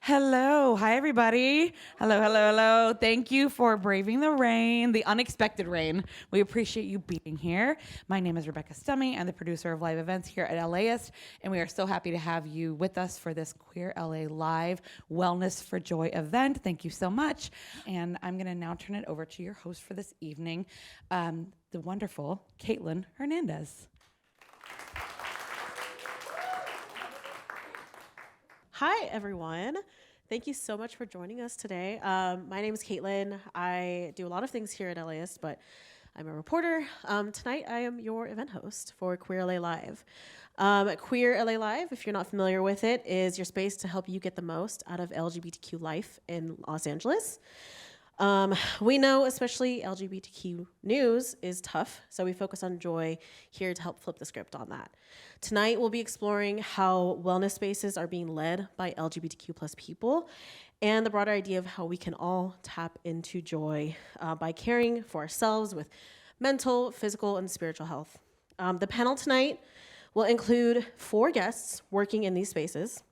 Hello. Hi, everybody. Hello, hello, hello. Thank you for braving the rain, the unexpected rain. We appreciate you being here. My name is Rebecca Stummy. I'm the producer of live events here at LAist, and we are so happy to have you with us for this Queer LA Live Wellness for Joy event. Thank you so much. And I'm going to now turn it over to your host for this evening, the wonderful Caitlin Hernández. Hi, everyone. Thank you so much for joining us today. My name is Caitlin. I do a lot of things here at LAist, but I'm a reporter. Tonight, I am your event host for Queer LA Live. Queer LA Live, if you're not familiar with it, is your space to help you get the most out of LGBTQ life in Los Angeles. We know especially LGBTQ news is tough, so we focus on joy here to help flip the script on that. Tonight, we'll be exploring how wellness spaces are being led by LGBTQ plus people and the broader idea of how we can all tap into joy by caring for ourselves with mental, physical, and spiritual health. The panel tonight will include 4 guests working in these spaces.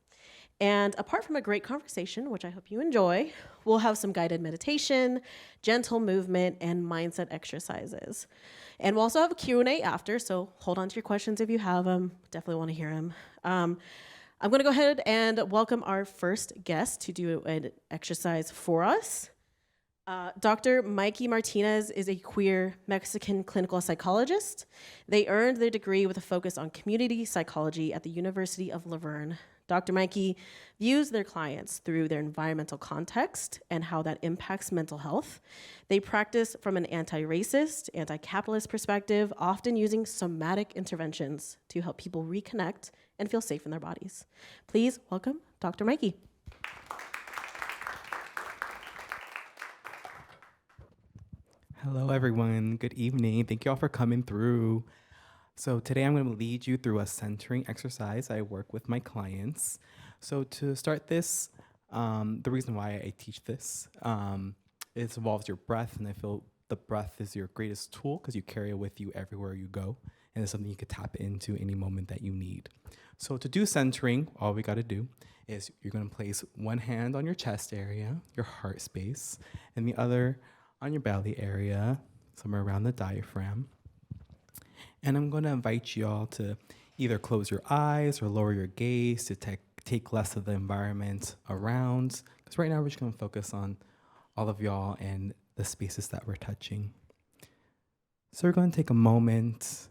And apart from a great conversation, which I hope you enjoy, we'll have some guided meditation, gentle movement, and mindset exercises. And we'll also have a Q&A after, so hold on to your questions if you have them. Definitely want to hear them. I'm going to go ahead and welcome our first guest to do an exercise for us. Dr. Mikey Martinez is a queer Mexican clinical psychologist. They earned their degree with a focus on community psychology at the University of Laverne. Dr. Mikey views their clients through their environmental context and how that impacts mental health. They practice from an anti-racist, anti-capitalist perspective, often using somatic interventions to help people reconnect and feel safe in their bodies. Please welcome Dr. Mikey. Hello, everyone. Good evening. Thank you all for coming through. So today I'm going to lead you through a centering exercise I work with my clients. So to start this, the reason why I teach this, it involves your breath, and I feel the breath is your greatest tool because you carry it with you everywhere you go, and it's something you could tap into any moment that you need. So to do centering, all we got to do is you're going to place one hand on your chest area, your heart space, and the other on your belly area, somewhere around the diaphragm. And I'm going to invite you all to either close your eyes or lower your gaze to take less of the environment around. Because right now we're just going to focus on all of y'all and the spaces that we're touching. So we're going to take a moment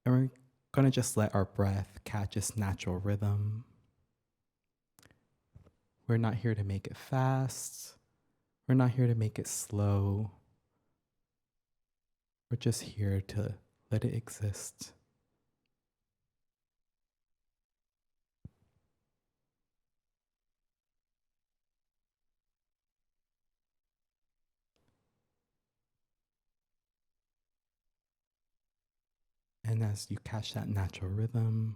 and we're going to just let our breath catch its natural rhythm. We're not here to make it fast. We're not here to make it slow. We're just here to let it exist. And as you catch that natural rhythm,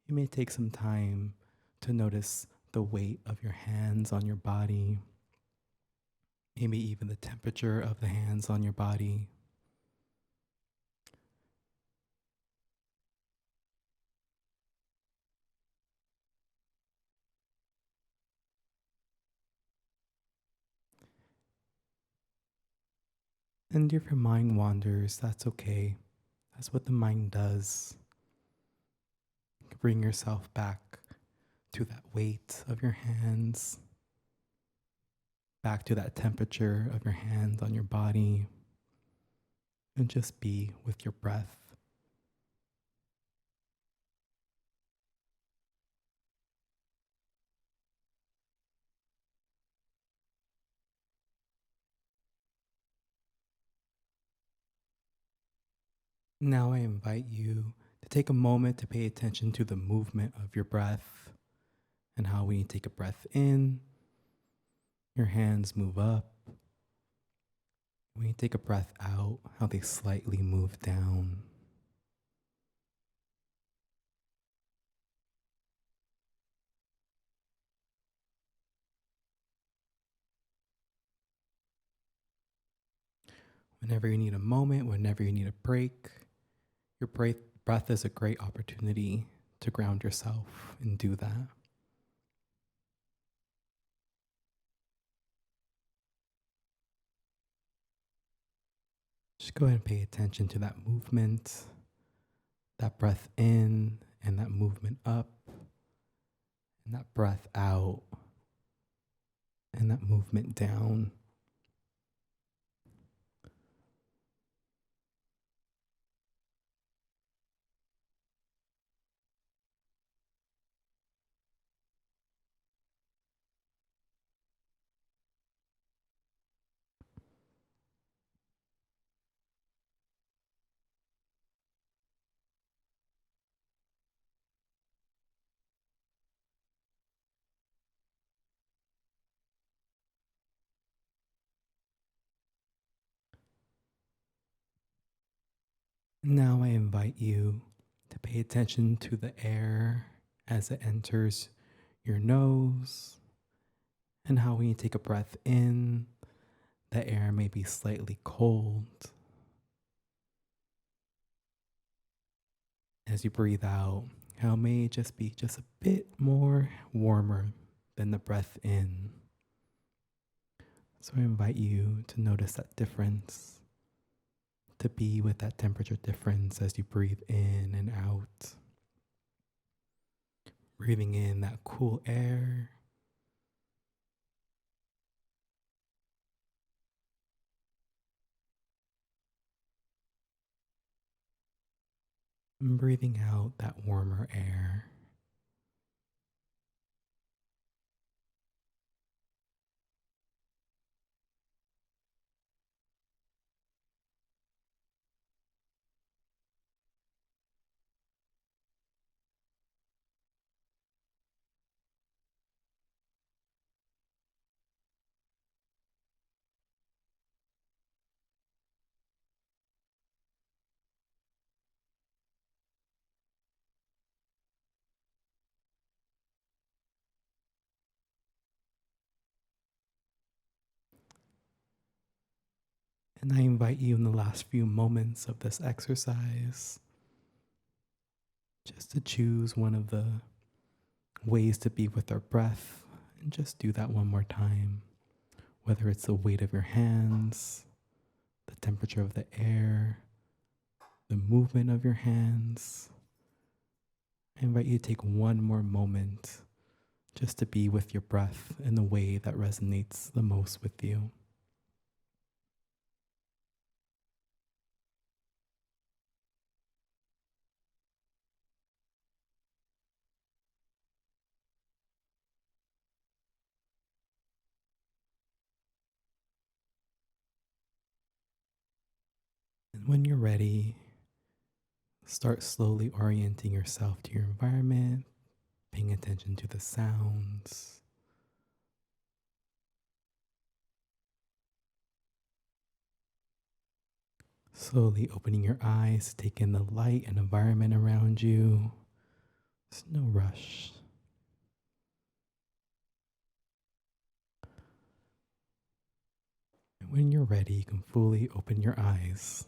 you may take some time to notice the weight of your hands on your body, maybe even the temperature of the hands on your body. And if your mind wanders, that's okay. That's what the mind does. Bring yourself back to that weight of your hands, back to that temperature of your hands on your body, and just be with your breath. Now I invite you to take a moment to pay attention to the movement of your breath and how when you take a breath in, your hands move up. When you take a breath out, how they slightly move down. Whenever you need a moment, whenever you need a break, your breath is a great opportunity to ground yourself and do that. Just go ahead and pay attention to that movement, that breath in and that movement up, and that breath out and that movement down. Now I invite you to pay attention to the air as it enters your nose, and how when you take a breath in, the air may be slightly cold. As you breathe out, how it may just be just a bit more warmer than the breath in. So I invite you to notice that difference, to be with that temperature difference as you breathe in and out. Breathing in that cool air. And breathing out that warmer air. And I invite you in the last few moments of this exercise just to choose one of the ways to be with our breath, and just do that one more time. Whether it's the weight of your hands, the temperature of the air, the movement of your hands. I invite you to take one more moment just to be with your breath in the way that resonates the most with you. And when you're ready, start slowly orienting yourself to your environment, paying attention to the sounds. Slowly opening your eyes, take in the light and environment around you. There's no rush. And when you're ready, you can fully open your eyes.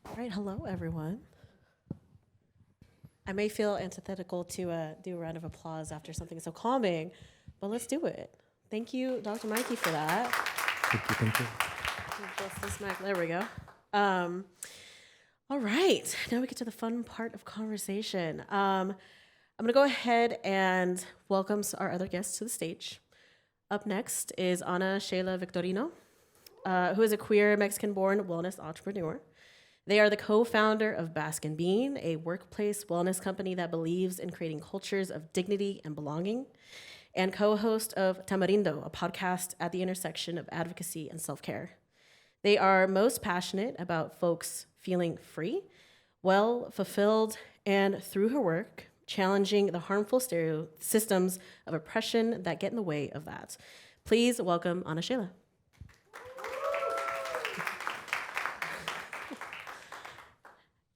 All right, hello everyone. I may feel antithetical to do a round of applause after something so calming, but let's do it. Thank you, Dr. Mikey, for that. Thank you. Just this mic. There we go. All right, now we get to the fun part of conversation. I'm gonna go ahead and welcome our other guests to the stage. Up next is Ana Sheila Victorino, who is a queer Mexican-born wellness entrepreneur. They are the co-founder of Bask Being, a workplace wellness company that believes in creating cultures of dignity and belonging, and co-host of Tamarindo, a podcast at the intersection of advocacy and self-care. They are most passionate about folks feeling free, well, fulfilled, and through her work, challenging the harmful systems of oppression that get in the way of that. Please welcome Ana Sheila.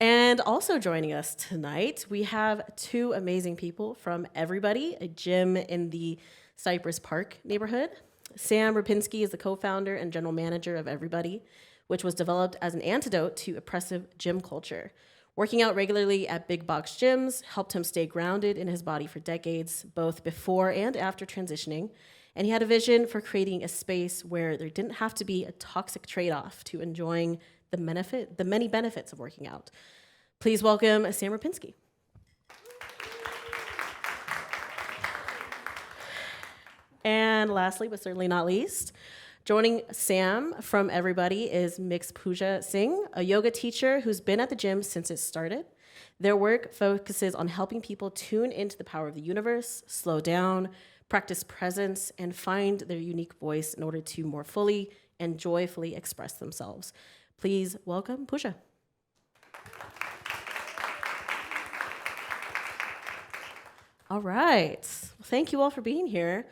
And also joining us tonight, we have two amazing people from Everybody, a gym in the Cypress Park neighborhood. Sam Rypinski is the co-founder and general manager of Everybody, which was developed as an antidote to oppressive gym culture. Working out regularly at big box gyms helped him stay grounded in his body for decades, both before and after transitioning. And he had a vision for creating a space where there didn't have to be a toxic trade-off to enjoying the many benefits of working out. Please welcome Sam Rypinski. And lastly, but certainly not least, joining Sam from everybody is Ms. Puja Singh, a yoga teacher who's been at the gym since it started. Their work focuses on helping people tune into the power of the universe, slow down, practice presence, and find their unique voice in order to more fully and joyfully express themselves. Please welcome Puja. All right. Thank you all for being here.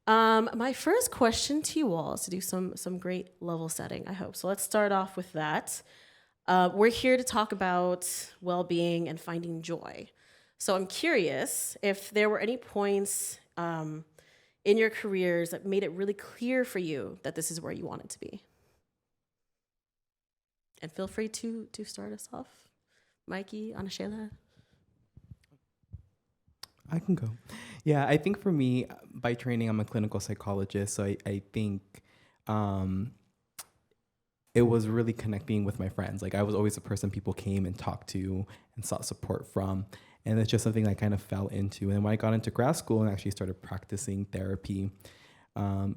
My first question to you all is to do some great level setting, I hope. So let's start off with that. We're here to talk about well-being and finding joy. So I'm curious if there were any points in your careers that made it really clear for you that this is where you wanted to be. And feel free to start us off. Mikey, Ana Sheila. I can go. Yeah, I think for me, by training, I'm a clinical psychologist. So I think it was really connecting with my friends. Like I was always the person people came and talked to and sought support from. And it's just something I kind of fell into. And when I got into grad school and actually started practicing therapy,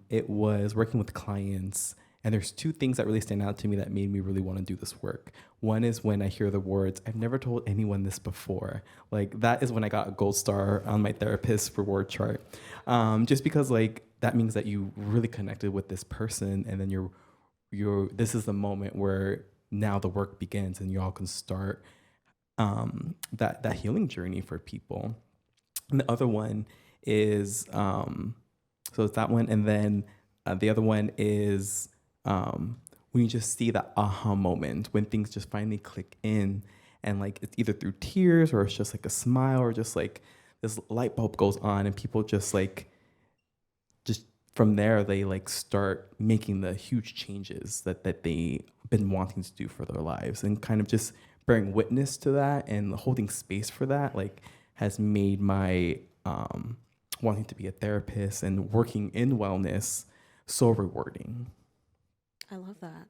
it was working with clients. And there's two things that really stand out to me that made me really want to do this work. One is when I hear the words, I've never told anyone this before. Like that is when I got a gold star on my therapist's reward chart. Just because like that means that you really connected with this person, and then this is the moment where now the work begins and you all can start that healing journey for people. And the other one is, so it's that one. And then the other one is, when you just see that aha moment, when things just finally click in, and like it's either through tears or it's just like a smile or just like this light bulb goes on, and people just from there they like start making the huge changes that they've been wanting to do for their lives, and kind of just bearing witness to that and holding space for that like has made my wanting to be a therapist and working in wellness so rewarding. I love that.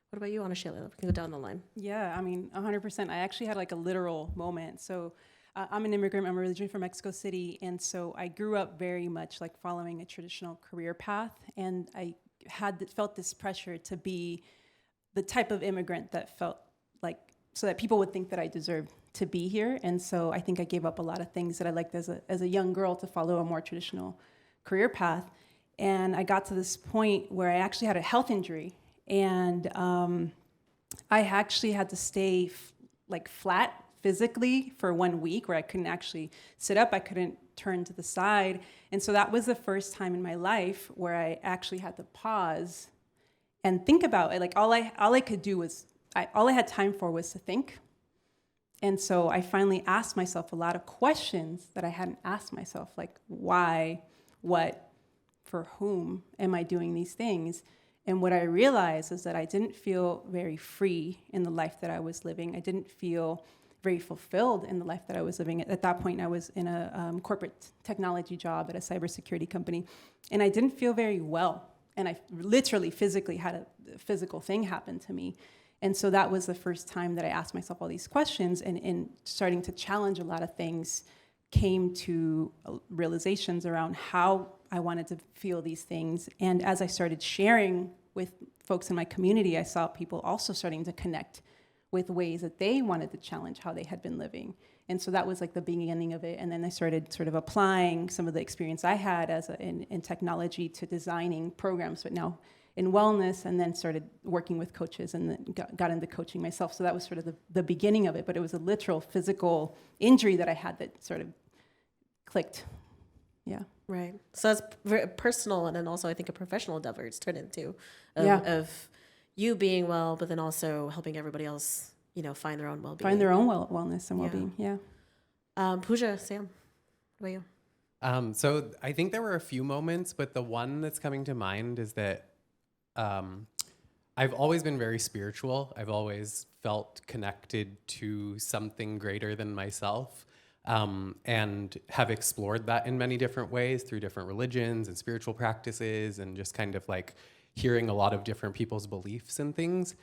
What about you, Ana Sheila? We can go down the line. Yeah, I mean, 100%. I actually had like a literal moment. So I'm an immigrant. I'm originally from Mexico City. And so I grew up very much like following a traditional career path. And I felt this pressure to be the type of immigrant that felt like, so that people would think that I deserved to be here. And so I think I gave up a lot of things that I liked as a young girl to follow a more traditional career path. And I got to this point where I actually had a health injury. And I actually had to stay flat physically for 1 week, where I couldn't actually sit up, I couldn't turn to the side. And so that was the first time in my life where I actually had to pause and think about it. Like all I could do was, all I had time for was to think. And so I finally asked myself a lot of questions that I hadn't asked myself, like why, what, for whom am I doing these things? And what I realized is that I didn't feel very free in the life that I was living. I didn't feel very fulfilled in the life that I was living. At that point, I was in a corporate technology job at a cybersecurity company, and I didn't feel very well. And I literally, physically had a physical thing happen to me. And so that was the first time that I asked myself all these questions, and in starting to challenge a lot of things, came to realizations around how I wanted to feel these things. And as I started sharing with folks in my community, I saw people also starting to connect with ways that they wanted to challenge how they had been living. And so that was like the beginning of it. And then I started sort of applying some of the experience I had in technology to designing programs, but now in wellness, and then started working with coaches, and then got into coaching myself. So that was sort of the beginning of it, but it was a literal physical injury that I had that sort of clicked. Yeah. Right. So that's very personal, and then also I think a professional endeavor it's turned into of you being well, but then also helping everybody else, find their own well-being. Find their own wellness and well-being. Yeah. Puja, Sam, what about you? So I think there were a few moments, but the one that's coming to mind is that I've always been very spiritual. I've always felt connected to something greater than myself, and have explored that in many different ways through different religions and spiritual practices, and just kind of like hearing a lot of different people's beliefs and things.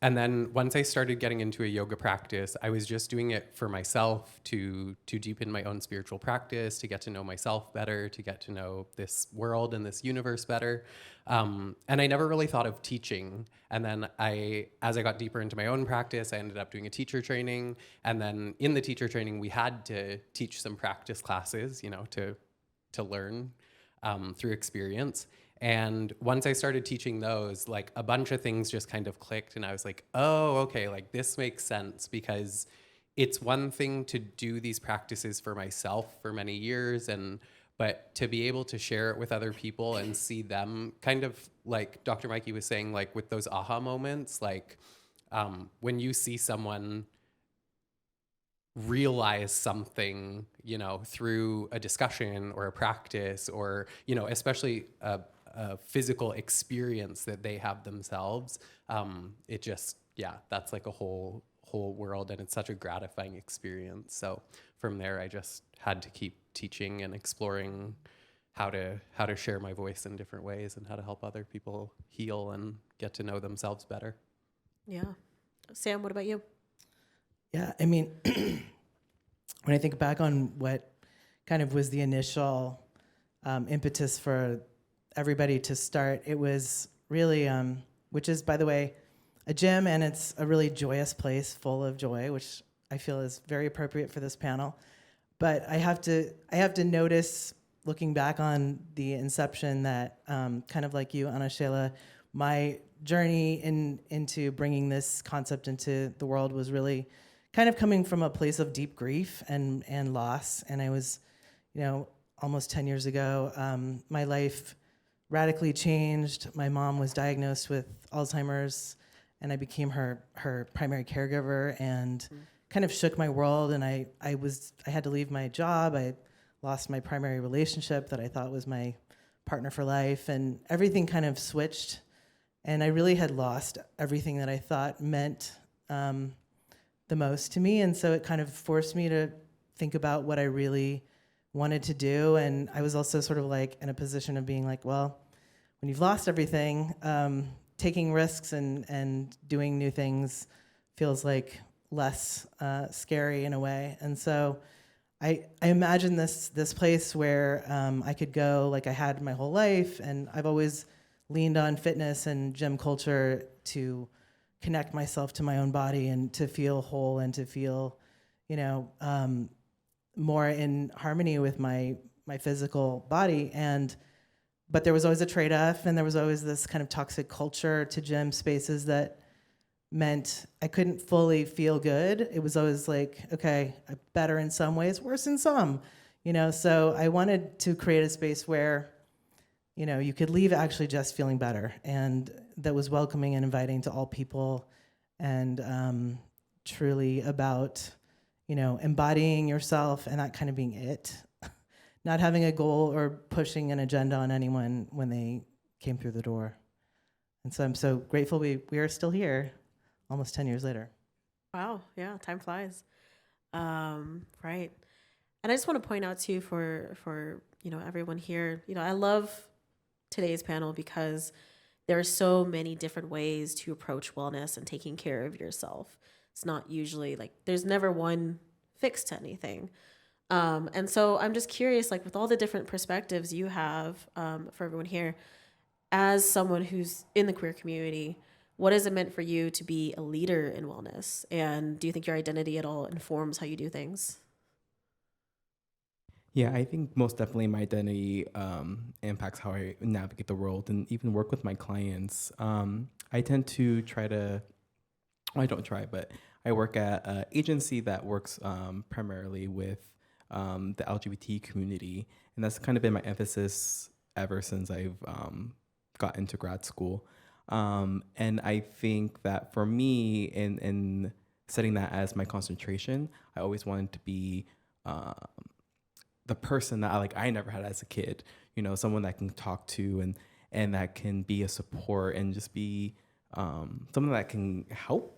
And then once I started getting into a yoga practice, I was just doing it for myself to deepen my own spiritual practice, to get to know myself better, to get to know this world and this universe better. And I never really thought of teaching. And then as I got deeper into my own practice, I ended up doing a teacher training. And then in the teacher training, we had to teach some practice classes, to learn through experience. And once I started teaching those, like a bunch of things just kind of clicked, and I was like, oh, okay, like this makes sense, because it's one thing to do these practices for myself for many years, but to be able to share it with other people and see them kind of like Dr. Mikey was saying, like with those aha moments, like when you see someone realize something, through a discussion or a practice, or, especially a physical experience that they have themselves, it just, that's like a whole world, and it's such a gratifying experience. So from there, I just had to keep teaching and exploring how to share my voice in different ways, and how to help other people heal and get to know themselves better. Yeah. Sam, what about you? Yeah, I mean, when I think back on what kind of was the initial impetus for everybody to start, it was really, which is, by the way, a gym, and it's a really joyous place full of joy, which I feel is very appropriate for this panel. But I have to notice, looking back on the inception, that kind of like you, Ana Sheila, my journey into bringing this concept into the world was really kind of coming from a place of deep grief and loss. And I was, almost 10 years ago, my life radically changed. My mom was diagnosed with Alzheimer's, and I became her primary caregiver, and kind of shook my world. And I had to leave my job. I lost my primary relationship that I thought was my partner for life, and everything kind of switched. And I really had lost everything that I thought meant the most to me. And so it kind of forced me to think about what I really wanted to do. And I was also sort of like in a position of being like, well, when you've lost everything, taking risks and doing new things feels like less scary in a way. And so I imagine this place where I could go like I had my whole life, and I've always leaned on fitness and gym culture to connect myself to my own body and to feel whole and to feel, more in harmony with my physical body. But there was always a trade-off, and there was always this kind of toxic culture to gym spaces that meant I couldn't fully feel good. It was always like, okay, better in some ways, worse in some, So I wanted to create a space where, you could leave actually just feeling better, and that was welcoming and inviting to all people, and truly about, embodying yourself and that kind of being it. Not having a goal or pushing an agenda on anyone when they came through the door. And so I'm so grateful we are still here almost 10 years later. Wow. Yeah. Time flies. Right. And I just want to point out too for everyone here, I love today's panel because there are so many different ways to approach wellness and taking care of yourself. It's not usually like there's never one fix to anything. And so I'm just curious, like with all the different perspectives you have for everyone here, as someone who's in the queer community, what has it meant for you to be a leader in wellness? And do you think your identity at all informs how you do things? Yeah, I think most definitely my identity impacts how I navigate the world and even work with my clients. I tend to I don't try, but I work at an agency that works primarily with the LGBT community, and that's kind of been my emphasis ever since I've got into grad school. And I think that for me, in setting that as my concentration, I always wanted to be the person that I never had as a kid, someone that I can talk to and that can be a support and just be something that can help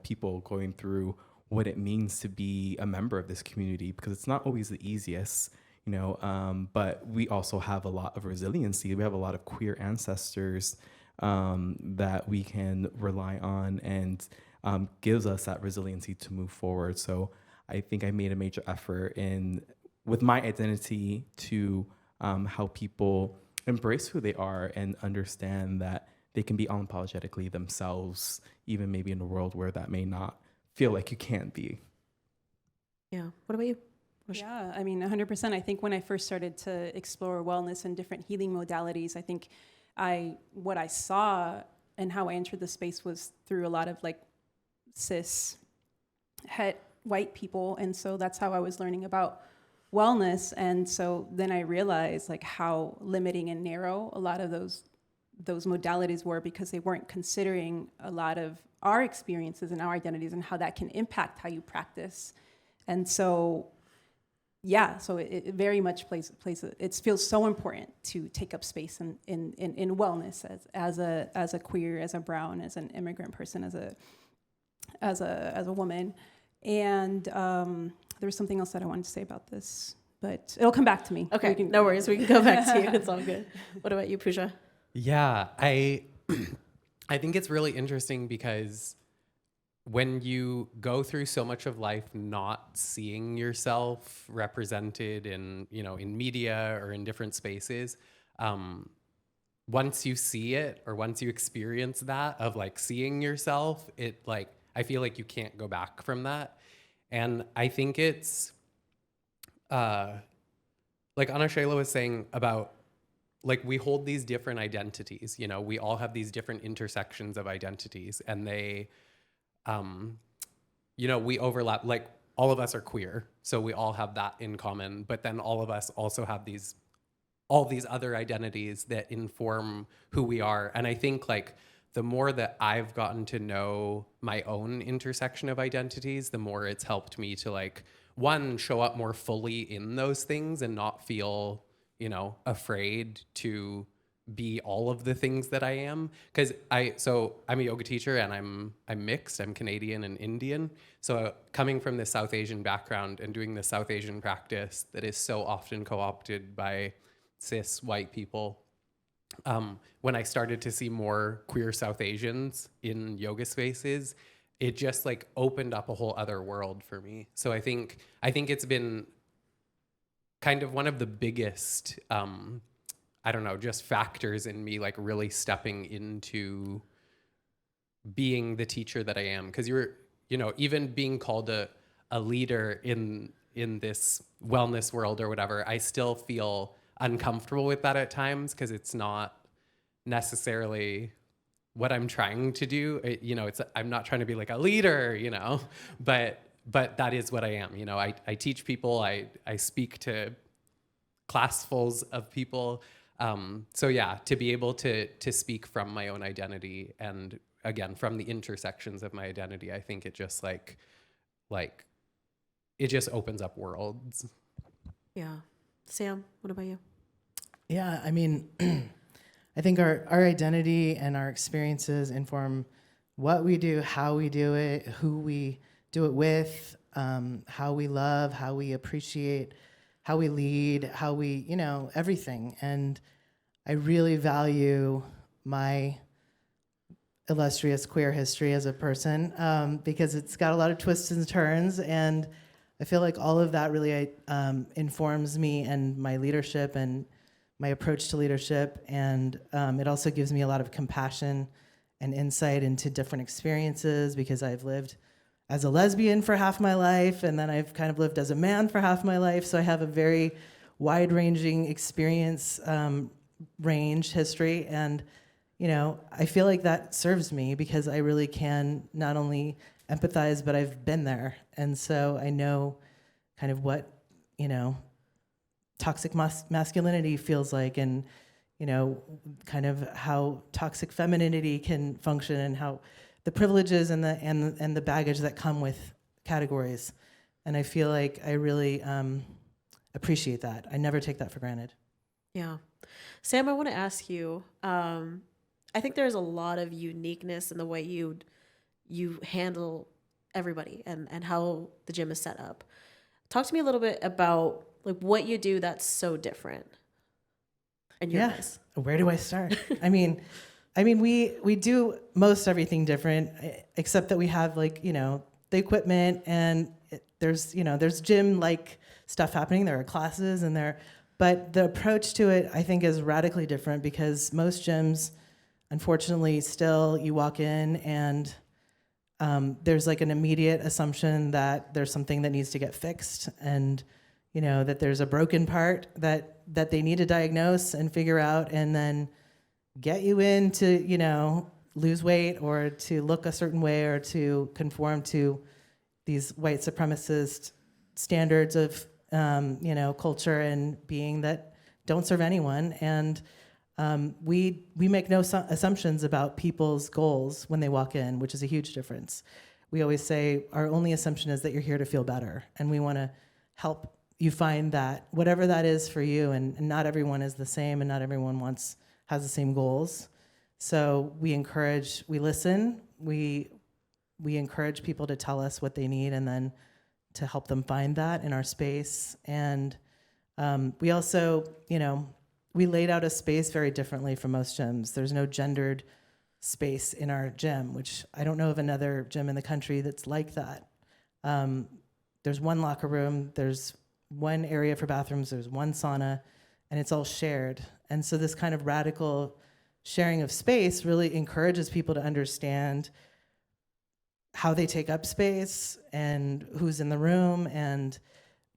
people going through what it means to be a member of this community, because it's not always the easiest, but we also have a lot of resiliency. We have a lot of queer ancestors that we can rely on, and gives us that resiliency to move forward. So I think I made a major effort with my identity to help people embrace who they are and understand that they can be unapologetically themselves, even maybe in a world where that may not feel like you can be. Yeah. What about you? Yeah, I mean, 100%. I think when I first started to explore wellness and different healing modalities, I think what I saw and how I entered the space was through a lot of like cis het white people. And so that's how I was learning about wellness. And so then I realized like how limiting and narrow a lot of those modalities were, because they weren't considering a lot of our experiences and our identities and how that can impact how you practice. And so, yeah, so it very much plays it feels so important to take up space in wellness as a queer, as a brown, as an immigrant person, as a woman. And there was something else that I wanted to say about this, but it'll come back to me. Okay, no worries. We can go back to you. It's all good. What about you, Puja? Yeah, I think it's really interesting because when you go through so much of life not seeing yourself represented in media or in different spaces, once you see it or once you experience that of like seeing yourself, it like, I feel like you can't go back from that. And I think it's like Ana Sheila was saying about, like, we hold these different identities, we all have these different intersections of identities, and they, we overlap. Like, all of us are queer, so we all have that in common, but then all of us also have all these other identities that inform who we are. And I think like the more that I've gotten to know my own intersection of identities, the more it's helped me to like, one, show up more fully in those things and not feel afraid to be all of the things that I am. Because I'm a yoga teacher, and I'm mixed. I'm Canadian and Indian. So coming from the South Asian background and doing the South Asian practice that is so often co-opted by cis white people, when I started to see more queer South Asians in yoga spaces, it just like opened up a whole other world for me. So I think it's been kind of one of the biggest, just factors in me like really stepping into being the teacher that I am. Because even being called a leader in this wellness world or whatever, I still feel uncomfortable with that at times, because it's not necessarily what I'm trying to do. I'm not trying to be like a leader, but that is what I am. I teach people, I speak to classfuls of people. So yeah, to be able to speak from my own identity, and again, from the intersections of my identity, I think it just like it just opens up worlds. Yeah. Sam, what about you? Yeah, I mean, I think our identity and our experiences inform what we do, how we do it, who we do it with, how we love, how we appreciate, how we lead, how we, everything. And I really value my illustrious queer history as a person, because it's got a lot of twists and turns, and I feel like all of that really informs me and my leadership and my approach to leadership, and it also gives me a lot of compassion and insight into different experiences, because I've lived as a lesbian for half my life, and then I've kind of lived as a man for half my life, so I have a very wide-ranging experience history, and I feel like that serves me, because I really can not only empathize, but I've been there, and so I know kind of what toxic masculinity feels like, and kind of how toxic femininity can function, and how the privileges and the baggage that come with categories. And I feel like I really appreciate that. I never take that for granted. Yeah. Sam, I want to ask you, I think there's a lot of uniqueness in the way you handle everybody and how the gym is set up. Talk to me a little bit about like what you do that's so different in your eyes. Where do I start? I mean, we do most everything different, except that we have like, the equipment and there's gym like stuff happening. There are classes but the approach to it, I think, is radically different because most gyms, unfortunately, still you walk in and there's like an immediate assumption that there's something that needs to get fixed and, that there's a broken part that they need to diagnose and figure out and then get you in to, lose weight or to look a certain way or to conform to these white supremacist standards of, culture and being that don't serve anyone. And we make no assumptions about people's goals when they walk in, which is a huge difference. We always say our only assumption is that you're here to feel better, and we want to help you find that, whatever that is for you, and not everyone is the same, and not everyone has the same goals. So we listen, we encourage people to tell us what they need, and then to help them find that in our space. And we also, we laid out a space very differently from most gyms. There's no gendered space in our gym, which I don't know of another gym in the country that's like that. There's one locker room, there's one area for bathrooms, there's one sauna, and it's all shared. And so this kind of radical sharing of space really encourages people to understand how they take up space and who's in the room and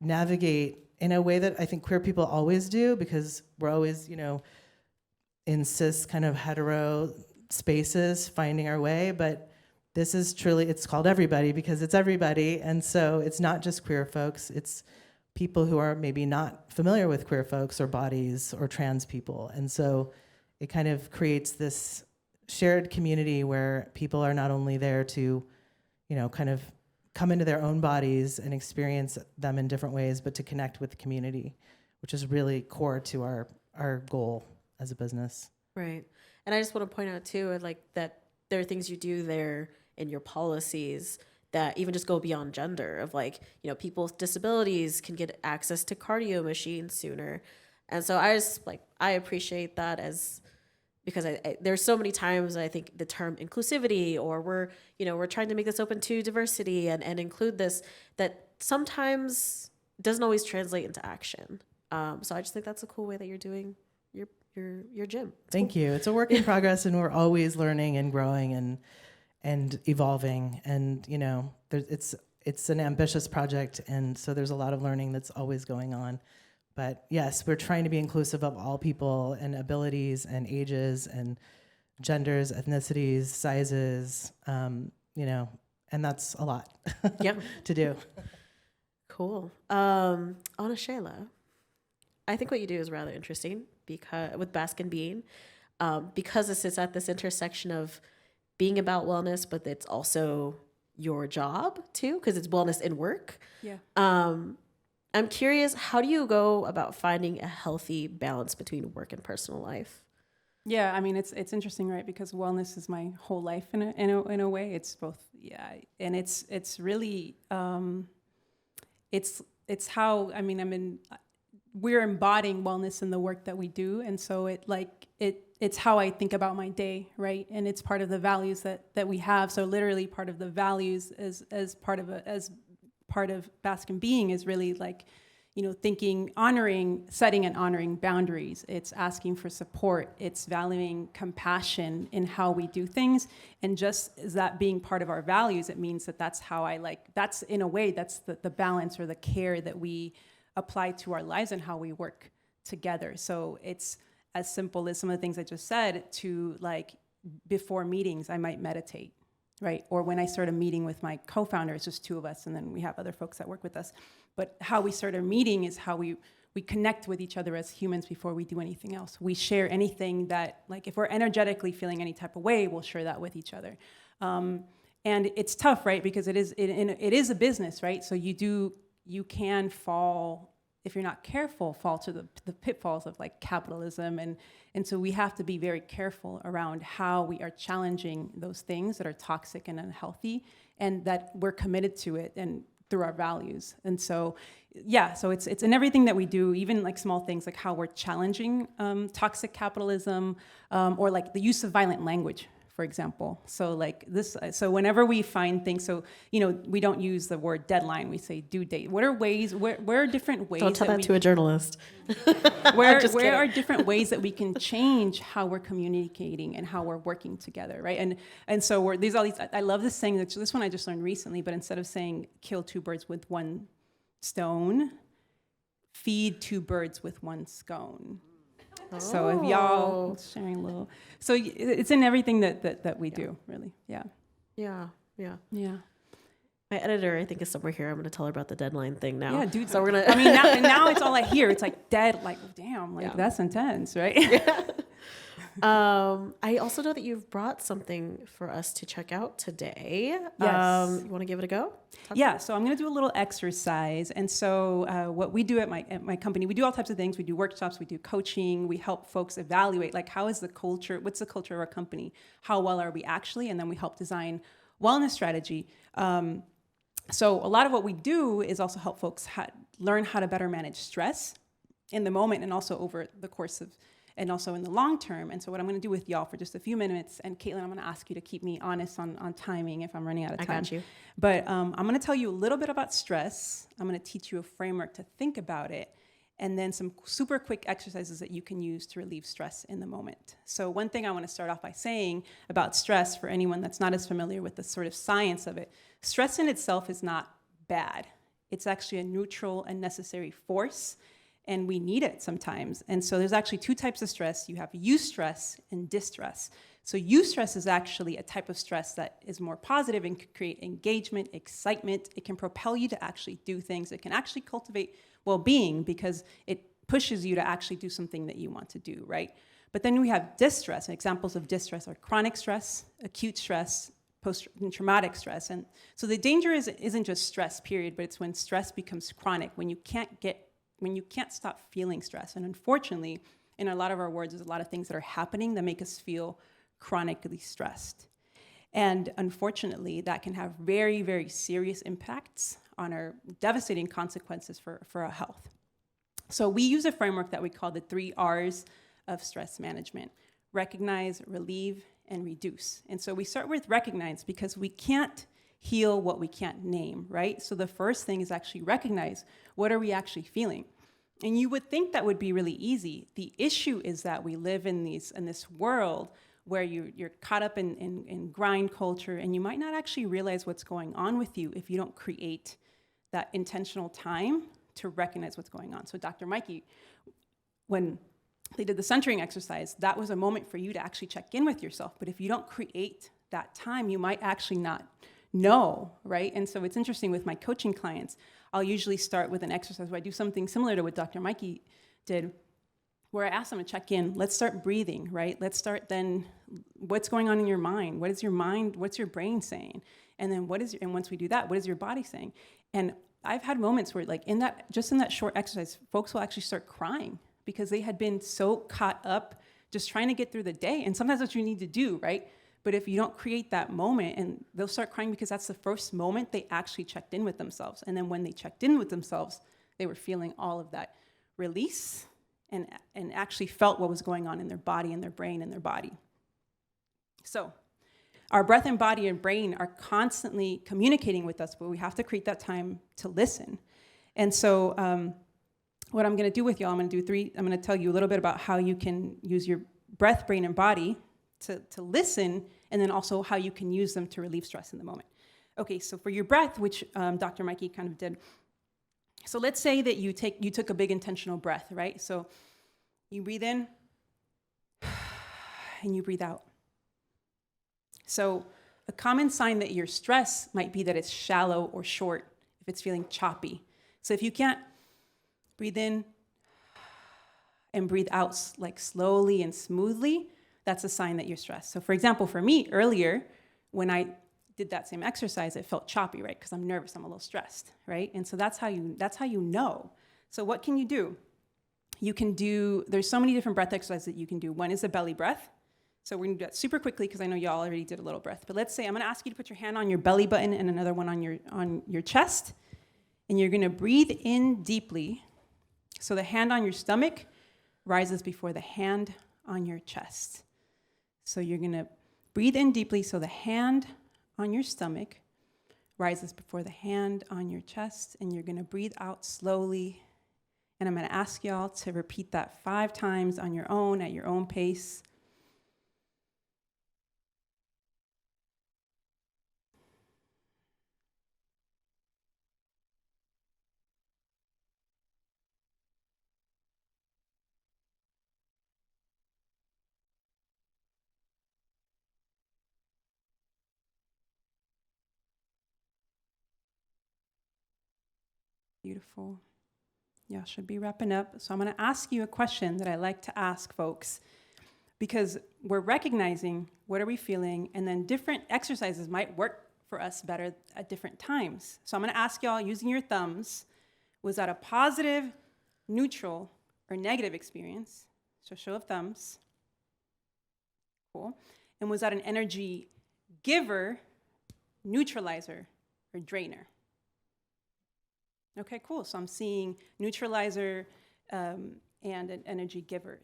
navigate in a way that I think queer people always do, because we're always, in cis kind of hetero spaces finding our way. But this is truly, it's called everybody because it's everybody. And so it's not just queer folks, it's people who are maybe not familiar with queer folks or bodies or trans people. And so it kind of creates this shared community where people are not only there to, kind of come into their own bodies and experience them in different ways, but to connect with the community, which is really core to our goal as a business. Right. And I just want to point out too, like that there are things you do there in your policies that even just go beyond gender of like, people with disabilities can get access to cardio machines sooner. And so I appreciate that because there's so many times I think the term inclusivity or we're trying to make this open to diversity and include this that sometimes doesn't always translate into action. So I just think that's a cool way that you're doing your gym. Thank you. It's a work in progress, and we're always learning and growing and evolving. And it's an ambitious project, and so there's a lot of learning that's always going on. But yes, we're trying to be inclusive of all people and abilities and ages and genders, ethnicities, sizes, and that's a lot to do. Cool. Ana Sheila, I think what you do is rather interesting because with Bask Being, because it sits at this intersection of being about wellness, but it's also your job too, because it's wellness in work. Yeah. I'm curious, how do you go about finding a healthy balance between work and personal life? Yeah, I mean, it's interesting, right? Because wellness is my whole life in a way. It's both, and it's really it's how we're embodying wellness in the work that we do, and so it's how I think about my day, right? And it's part of the values that we have. So literally, part of the values as part of Bask Being is really thinking, setting and honoring boundaries. It's asking for support. It's valuing compassion in how we do things. And just as that being part of our values, it means that's how that's in a way, that's the balance or the care that we apply to our lives and how we work together. So it's as simple as some of the things I just said to before meetings, I might meditate. Right. Or when I start a meeting with my co-founder, it's just two of us, and then we have other folks that work with us. But how we start a meeting is how we connect with each other as humans before we do anything else. We share anything that, if we're energetically feeling any type of way, we'll share that with each other. And it's tough, right? Because it is a business, right? So you can fall if you're not careful, fall to the pitfalls of like capitalism. And so we have to be very careful around how we are challenging those things that are toxic and unhealthy, and that we're committed to it and through our values. And so, yeah, so it's in everything that we do, even like small things like how we're challenging toxic capitalism, or like the use of violent language, for example. So like this, so whenever we find things, so, you know, we don't use the word deadline, we say due date. What are ways, where are different ways? Don't tell that to a journalist. Where are different ways that we can change how we're communicating and how we're working together, right? And so I love this saying, this one I just learned recently, but instead of saying kill two birds with one stone, feed two birds with one scone. So if y'all sharing a little, so it's in everything that we do, really. Yeah. My editor, I think, is somewhere here. I'm going to tell her about the deadline thing now. Yeah, dude. So we're gonna. I mean, now it's all I hear. It's like like damn, like that's intense, right? I also know that you've brought something for us to check out today. Yes. You want to give it a go? So I'm going to do a little exercise. And so what we do at my company, we do all types of things. We do workshops, we do coaching, we help folks evaluate, like, how is the culture, what's the culture of our company? How well are we actually? And then we help design wellness strategy. So a lot of what we do is also help folks learn how to better manage stress in the moment and also over the course of, and also in the long term. And so what I'm going to do with y'all for just a few minutes, and Caitlin, I'm going to ask you to keep me honest on timing if I'm running out of time. I got you. But I'm going to tell you a little bit about stress. I'm going to teach you a framework to think about it, and then some super quick exercises that you can use to relieve stress in the moment. So one thing I want to start off by saying about stress, for anyone that's not as familiar with the sort of science of it, stress in itself is not bad. It's actually a neutral and necessary force, and we need it sometimes. And so there's actually two types of stress. You have eustress and distress. So eustress is actually a type of stress that is more positive and can create engagement, excitement. It can propel you to actually do things. It can actually cultivate well-being because it pushes you to actually do something that you want to do, right? But then we have distress. Examples of distress are chronic stress, acute stress, post-traumatic stress. And so the danger isn't just stress, period, but it's when stress becomes chronic, when you can't stop feeling stress. And unfortunately, in a lot of our words, there's a lot of things that are happening that make us feel chronically stressed. And unfortunately, that can have very, very serious impacts on our devastating consequences for our health. So we use a framework that we call the 3 R's of stress management: recognize, relieve, and reduce. And so we start with recognize because we can't heal what we can't name, right? So the first thing is actually recognize, what are we actually feeling? And you would think that would be really easy. The issue is that we live in this world where you're caught up in grind culture, and you might not actually realize what's going on with you if you don't create that intentional time to recognize what's going on. So Dr. Mikey, when they did the centering exercise, that was a moment for you to actually check in with yourself. But if you don't create that time, you might actually not know, right? And so it's interesting with my coaching clients, I'll usually start with an exercise where I do something similar to what Dr. Mikey did, where I ask them to check in. Let's start breathing, right? Let's start then, what's going on in your mind? What is your mind, what's your brain saying? And then and once we do that, what is your body saying? And I've had moments where, like, in that short exercise, folks will actually start crying because they had been so caught up just trying to get through the day. And sometimes that's what you need to do, right? But if you don't create that moment, and they'll start crying because that's the first moment they actually checked in with themselves. And then when they checked in with themselves, they were feeling all of that release and actually felt what was going on in their body and their brain and their body. So our breath and body and brain are constantly communicating with us, but we have to create that time to listen. And so what I'm going to do with y'all, I'm going to tell you a little bit about how you can use your breath, brain, and body to listen, and then also how you can use them to relieve stress in the moment. Okay, so for your breath, which Dr. Mikey kind of did, so let's say that you took a big intentional breath, right? So you breathe in, and you breathe out. So a common sign that you're stressed might be that it's shallow or short, if it's feeling choppy. So if you can't breathe in and breathe out like slowly and smoothly, that's a sign that you're stressed. So for example, for me earlier, when I did that same exercise, it felt choppy, right? Because I'm nervous, I'm a little stressed, right? And so that's how you know. So what can you do? There's so many different breath exercises that you can do. One is a belly breath. So we're gonna do that super quickly because I know y'all already did a little breath. But let's say I'm gonna ask you to put your hand on your belly button and another one on your chest. And you're gonna breathe in deeply. So the hand on your stomach rises before the hand on your chest. So you're gonna breathe in deeply so the hand on your stomach rises before the hand on your chest, and you're gonna breathe out slowly. And I'm gonna ask y'all to repeat that 5 times on your own, at your own pace. Beautiful. Y'all should be wrapping up. So I'm going to ask you a question that I like to ask folks, because we're recognizing what are we feeling, and then different exercises might work for us better at different times. So I'm going to ask y'all, using your thumbs, was that a positive, neutral, or negative experience? So show of thumbs. Cool. And was that an energy giver, neutralizer, or drainer? Okay, cool. So I'm seeing neutralizer and an energy giver.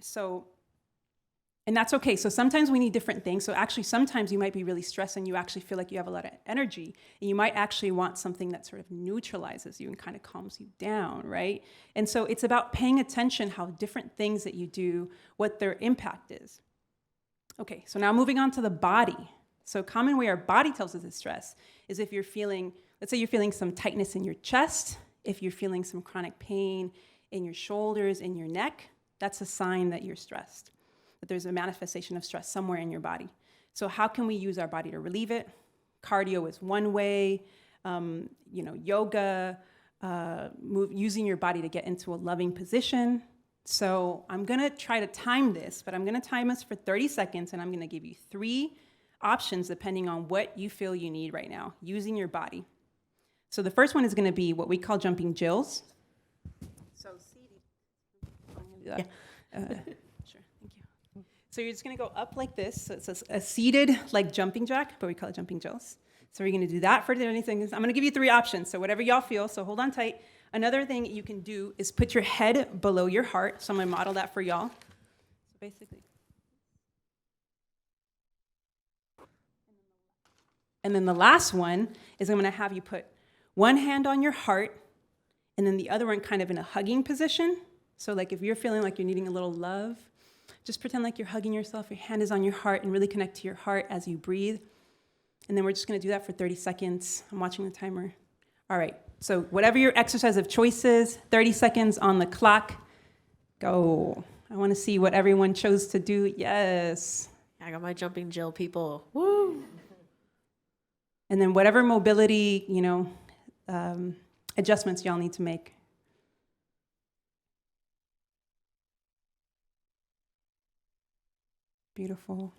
And that's okay. So sometimes we need different things. So actually, sometimes you might be really stressed and you actually feel like you have a lot of energy. And you might actually want something that sort of neutralizes you and kind of calms you down, right? And so it's about paying attention how different things that you do, what their impact is. Okay, so now moving on to the body. So a common way our body tells us it's stress is if you're feeling, let's say you're feeling some tightness in your chest, if you're feeling some chronic pain in your shoulders, in your neck, that's a sign that you're stressed, that there's a manifestation of stress somewhere in your body. So how can we use our body to relieve it? Cardio is one way, yoga, using your body to get into a loving position. So I'm gonna try to time this, but I'm gonna time this for 30 seconds, and I'm gonna give you 3 options depending on what you feel you need right now, using your body. So the first one is going to be what we call jumping jills. So seated. I'm going to do that. Yeah. Sure, thank you. So you're just going to go up like this. So it's a seated, like jumping jack, but we call it jumping jills. So we're going to do that for anything. I'm going to give you 3 options, so whatever y'all feel, so hold on tight. Another thing you can do is put your head below your heart. So I'm going to model that for y'all. So basically. And then the last one is I'm going to have you put one hand on your heart, and then the other one kind of in a hugging position. So like if you're feeling like you're needing a little love, just pretend like you're hugging yourself. Your hand is on your heart and really connect to your heart as you breathe. And then we're just going to do that for 30 seconds. I'm watching the timer. All right. So whatever your exercise of choice is, 30 seconds on the clock. Go. I want to see what everyone chose to do. Yes. I got my jumping jill people. Woo! And then whatever mobility, adjustments y'all need to make. Beautiful.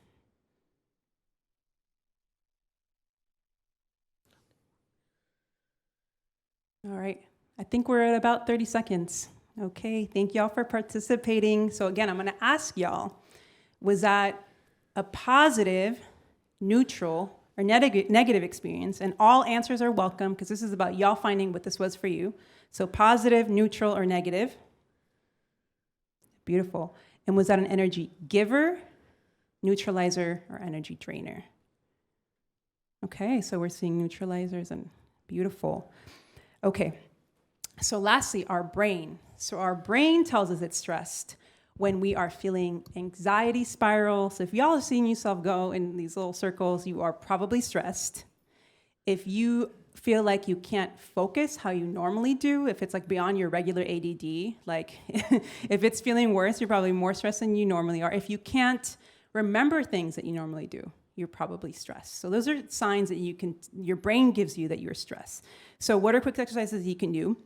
All right, I think we're at about 30 seconds. Okay, thank y'all for participating. So again, I'm gonna ask y'all, was that a positive, neutral, or negative experience? And all answers are welcome because this is about y'all finding what this was for you. So positive, neutral, or negative. Beautiful. And was that an energy giver, neutralizer, or energy drainer? Okay, so we're seeing neutralizers, and beautiful. Okay, so lastly, our brain. So our brain tells us it's stressed when we are feeling anxiety spiral. So if y'all are seeing yourself go in these little circles, you are probably stressed. If you feel like you can't focus how you normally do, if it's like beyond your regular ADD, like if it's feeling worse, you're probably more stressed than you normally are. If you can't remember things that you normally do, you're probably stressed. So those are signs that your brain gives you that you're stressed. So what are quick exercises you can do?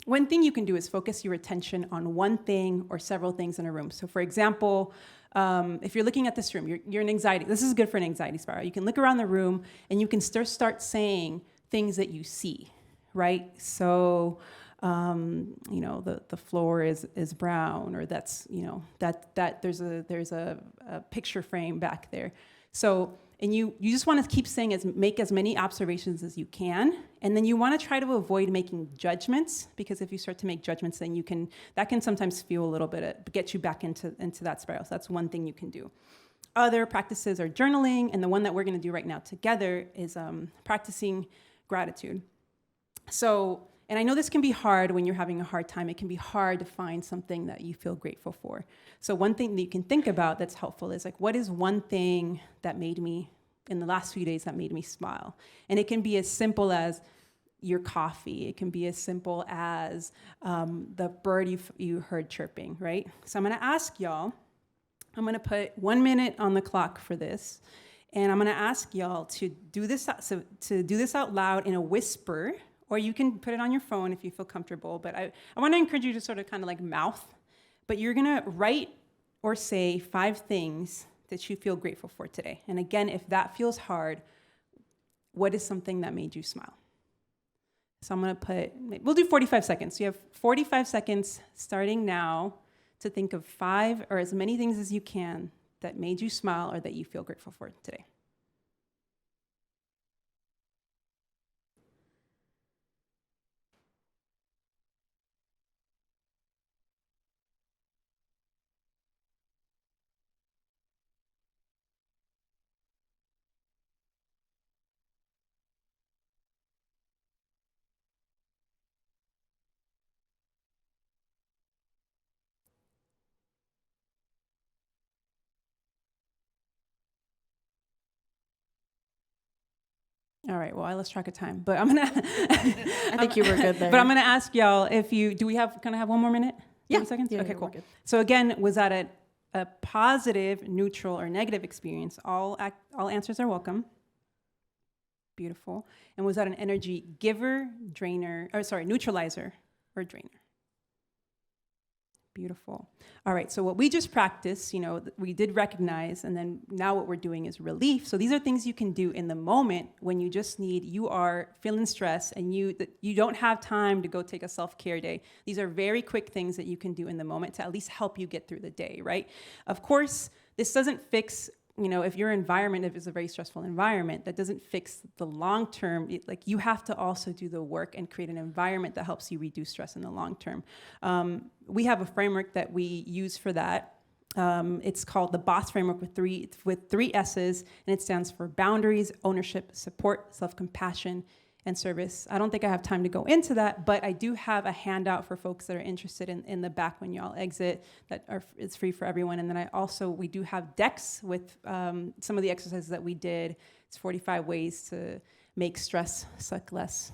One thing you can do is focus your attention on one thing or several things in a room. So for example, if you're looking at this room, you're in anxiety. This is good for an anxiety spiral. You can look around the room and you can start saying things that you see, right? So you know, the floor is brown, or that's, you know, that there's a picture frame back there. So, and you just want to keep saying make as many observations as you can, and then you want to try to avoid making judgments, because if you start to make judgments, then that can sometimes feel a little bit, get you back into that spiral. So that's one thing you can do. Other practices are journaling, and the one that we're going to do right now together is practicing gratitude. So, and I know this can be hard when you're having a hard time. It can be hard to find something that you feel grateful for. So one thing that you can think about that's helpful is like, what is one thing that made me, in the last few days, that made me smile? And it can be as simple as your coffee. It can be as simple as the bird you heard chirping, right? So I'm gonna ask y'all, I'm gonna put 1 minute on the clock for this, and I'm gonna ask y'all to do this out loud in a whisper, or you can put it on your phone if you feel comfortable. But I want to encourage you to sort of kind of like mouth, but you're going to write or say 5 things that you feel grateful for today. And again, if that feels hard, what is something that made you smile? So I'm going to we'll do 45 seconds. So you have 45 seconds starting now to think of 5 or as many things as you can that made you smile or that you feel grateful for today. All right, well, I lost track of time, but I'm gonna. I think you were good there. But I'm gonna ask y'all can I have 1 more minute? Yeah. 30 seconds? Yeah, okay, yeah, cool. we're good. So again, was that a positive, neutral, or negative experience? All answers are welcome. Beautiful. And was that an energy giver, neutralizer, or drainer? Beautiful. All right, so what we just practiced, we did recognize, and then now what we're doing is relief. So these are things you can do in the moment when you are feeling stressed and you don't have time to go take a self-care day. These are very quick things that you can do in the moment to at least help you get through the day, right? Of course, this doesn't fix, if your environment, if it's a very stressful environment, that doesn't fix the long term. You have to also do the work and create an environment that helps you reduce stress in the long term. We have a framework that we use for that. It's called the BOSS framework with three S's, and it stands for boundaries, ownership, support, self-compassion, and service. I don't think I have time to go into that, but I do have a handout for folks that are interested in the back when y'all exit it's free for everyone. And then we do have decks with some of the exercises that we did. It's 45 ways to make stress suck less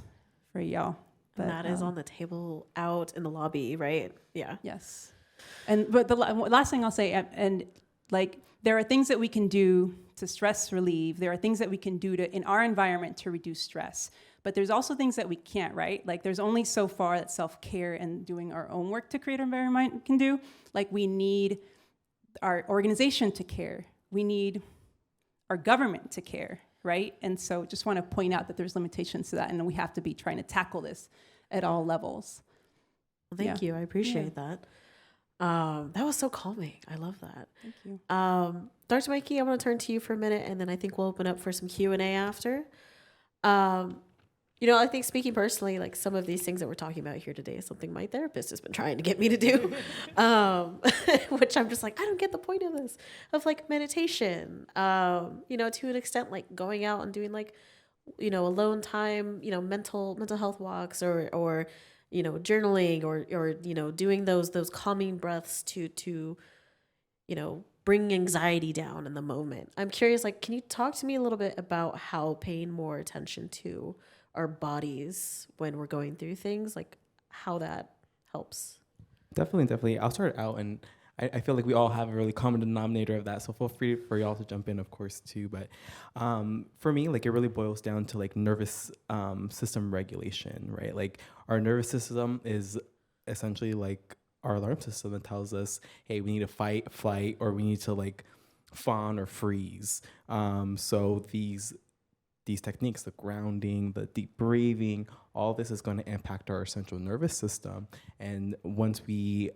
for y'all. But, and that is on the table out in the lobby, right? Yeah. Yes. But the last thing I'll say, there are things that we can do to stress relieve. There are things that we can do in our environment to reduce stress. But there's also things that we can't, right? There's only so far that self-care and doing our own work to create an environment can do. We need our organization to care. We need our government to care, right? And so just want to point out that there's limitations to that, and we have to be trying to tackle this at all levels. Well, thank you. I appreciate that. That was so calming. I love that. Thank you. Dr. Mikey, I want to turn to you for a minute, and then I think we'll open up for some Q&A after. I think speaking personally, some of these things that we're talking about here today is something my therapist has been trying to get me to do, which I'm just I don't get the point of this, of meditation, to an extent, going out and doing alone time, mental health walks or journaling or doing those calming breaths to bring anxiety down in the moment. I'm curious, can you talk to me a little bit about how paying more attention to our bodies when we're going through things, how that helps? Definitely. I'll start out, and I feel like we all have a really common denominator of that, so feel free for y'all to jump in, of course, too. But for me, it really boils down to nervous system regulation, right? Our nervous system is essentially our alarm system that tells us, hey, we need to fight, flight, or we need to fawn or freeze. So these techniques, the grounding, the deep breathing, all this is going to impact our central nervous system. And once we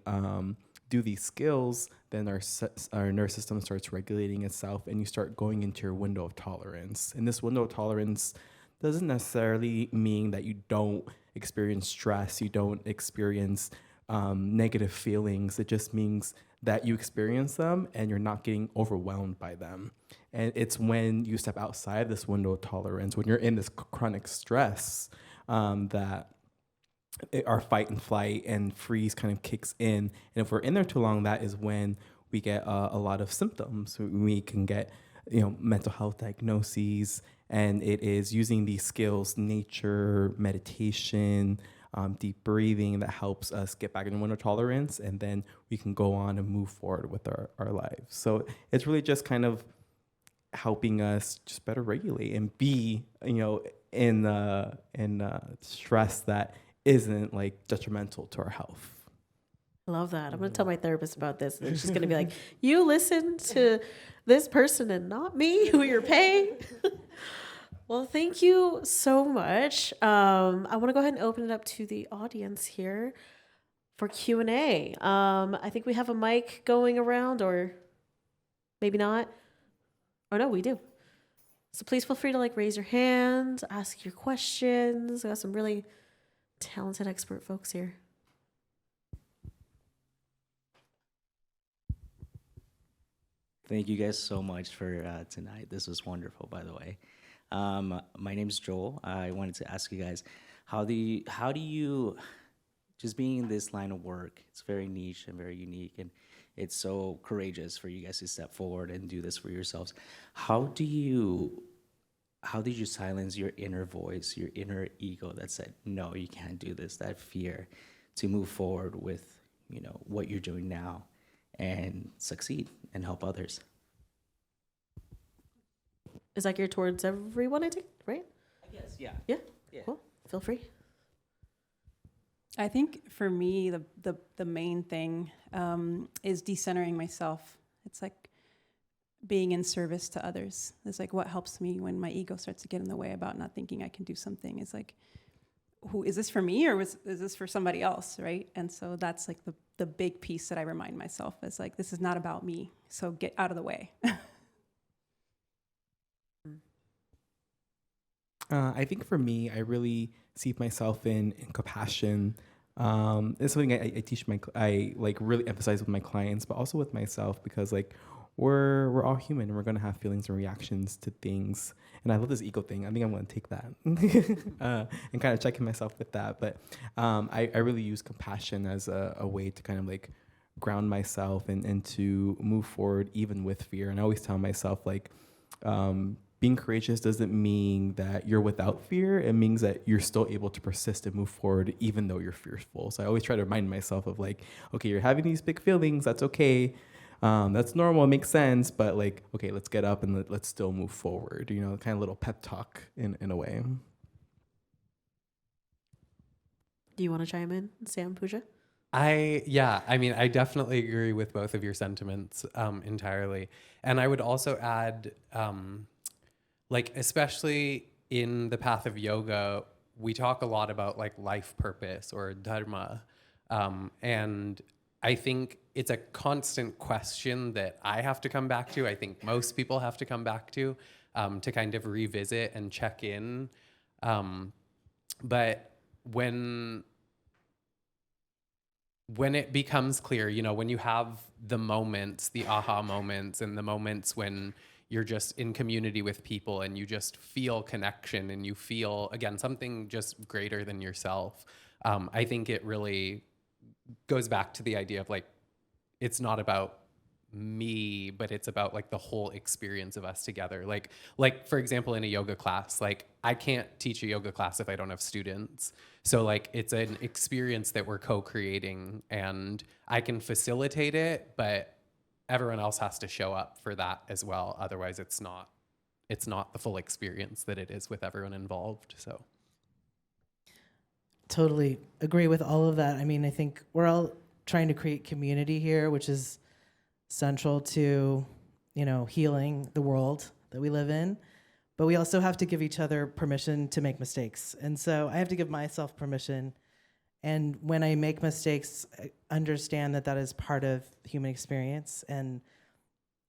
do these skills, then our nervous system starts regulating itself, and you start going into your window of tolerance. And this window of tolerance doesn't necessarily mean that you don't experience stress, you don't experience negative feelings. It just means that you experience them and you're not getting overwhelmed by them. And it's when you step outside this window of tolerance, when you're in this chronic stress, that our fight and flight and freeze kind of kicks in. And if we're in there too long, that is when we get a lot of symptoms. We can get, mental health diagnoses, and it is using these skills, nature, meditation, deep breathing, that helps us get back into window tolerance, and then we can go on and move forward with our lives. So it's really just kind of helping us just better regulate and be, in stress that isn't like detrimental to our health. I love that. I'm going to tell my therapist about this. And she's going to be like, you listen to this person and not me who you're paying. Well, thank you so much. I want to go ahead and open it up to the audience here for Q&A. I think we have a mic going around, or maybe not. Oh, no, we do. So please feel free to raise your hand, ask your questions. I got some really talented expert folks here. Thank you guys so much for tonight. This was wonderful, by the way. My name's Joel. I wanted to ask you guys, how do you, just being in this line of work, it's very niche and very unique, and it's so courageous for you guys to step forward and do this for yourselves. How did you silence your inner voice, your inner ego that said, no, you can't do this, that fear, to move forward with, what you're doing now and succeed and help others? Is that geared towards everyone, I think, right? I guess, yeah. Yeah? Yeah. Cool. Feel free. I think for me, the main thing is decentering myself. It's like being in service to others. It's like what helps me when my ego starts to get in the way about not thinking I can do something. It's like, who is this for me, or is this for somebody else, right? And so that's like the big piece that I remind myself is like, this is not about me, so get out of the way. I think for me, I really see myself in compassion. It's something I teach I really emphasize with my clients, but also with myself, because we're all human and we're gonna have feelings and reactions to things. And I love this ego thing. I think I'm gonna take that and kind of checking myself with that. But I really use compassion as a way to kind of ground myself and to move forward even with fear. And I always tell myself being courageous doesn't mean that you're without fear. It means that you're still able to persist and move forward even though you're fearful. So I always try to remind myself of okay, you're having these big feelings. That's okay. That's normal. It makes sense. But okay, let's get up and let's still move forward. Kind of little pep talk in a way. Do you want to chime in, Sam, Puja? I definitely agree with both of your sentiments entirely. And I would also add, especially in the path of yoga, we talk a lot about life purpose or dharma. And I think it's a constant question that I have to come back to. I think most people have to come back to kind of revisit and check in. But when it becomes clear, when you have the moments, the aha moments, and the moments when you're just in community with people and you just feel connection and you feel, again, something just greater than yourself, I think it really goes back to the idea of it's not about me, but it's about the whole experience of us together. For example, in a yoga class, I can't teach a yoga class if I don't have students. So it's an experience that we're co-creating, and I can facilitate it, but everyone else has to show up for that as well. Otherwise it's not the full experience that it is with everyone involved. So Totally agree with all of that. I mean, I think we're all trying to create community here, which is central to, healing the world that we live in. but we also have to give each other permission to make mistakes. And so I have to give myself permission. And when I make mistakes, I understand that that is part of human experience, and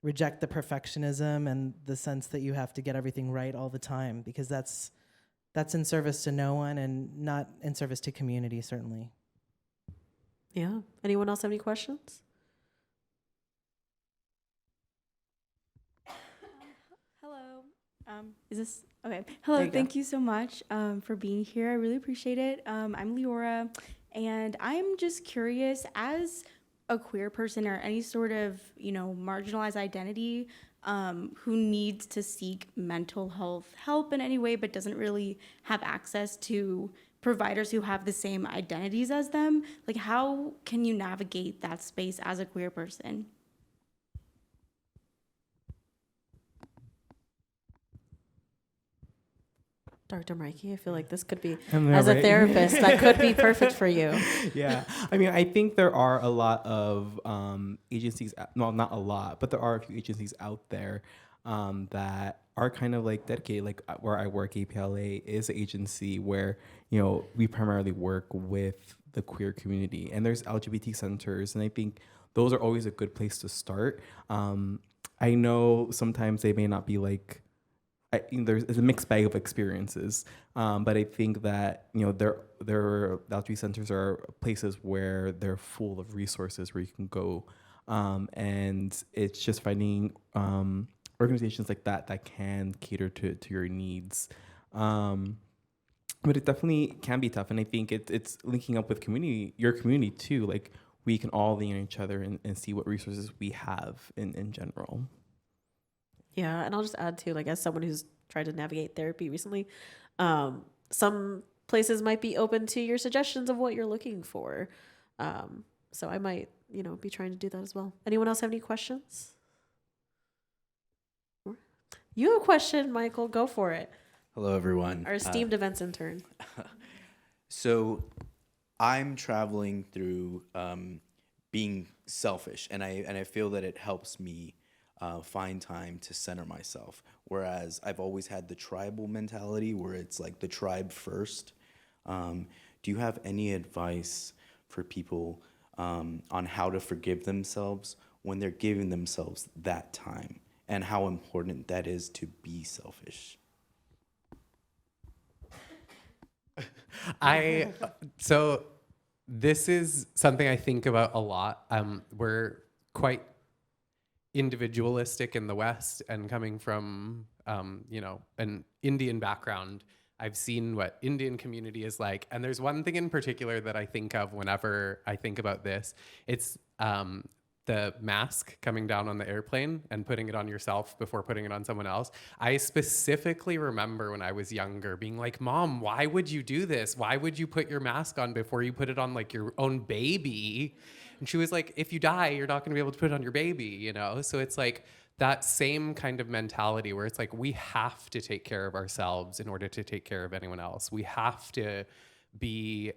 reject the perfectionism and the sense that you have to get everything right all the time, because that's in service to no one and not in service to community, certainly. Yeah. Anyone else have any questions? Hello. Is this okay? Hello. There you go. Thank you so much for being here. I really appreciate it. I'm Leora, and I'm just curious, as a queer person or any sort of marginalized identity who needs to seek mental health help in any way, but doesn't really have access to providers who have the same identities as them. Like, how can you navigate that space as a queer person? Dr. Mikey, I feel like this could be, I know, as a right? therapist, that could be perfect for you. Yeah, I mean, I think there are a lot of agencies, no, not a lot, but there are a few agencies out there that are kind of like dedicated. Like where I work, APLA is an agency where, we primarily work with the queer community, and there's LGBT centers, and I think those are always a good place to start. I know sometimes they may not be like, there's a mixed bag of experiences, but I think that their LGBT centers are places where they're full of resources where you can go, and it's just finding organizations like that can cater to your needs. But it definitely can be tough, and I think it's linking up with your community too. Like we can all lean on each other and see what resources we have in general. Yeah, and I'll just add too, like as someone who's tried to navigate therapy recently, some places might be open to your suggestions of what you're looking for. So I might, be trying to do that as well. Anyone else have any questions? You have a question, Michael. Go for it. Hello, everyone. Our esteemed events intern. So I'm traveling through being selfish, and I feel that it helps me find time to center myself. Whereas I've always had the tribal mentality where it's like the tribe first. Do you have any advice for people on how to forgive themselves when they're giving themselves that time, and how important that is to be selfish? So this is something I think about a lot. We're quite individualistic in the West, and coming from an Indian background, I've seen what Indian community is like. And there's one thing in particular that I think of whenever I think about this. It's the mask coming down on the airplane and putting it on yourself before putting it on someone else. I specifically remember when I was younger being like, Mom, why would you do this? Why would you put your mask on before you put it on like your own baby? And she was like, if you die, you're not gonna be able to put it on your baby, So it's like that same kind of mentality where it's like, we have to take care of ourselves in order to take care of anyone else. We have to be,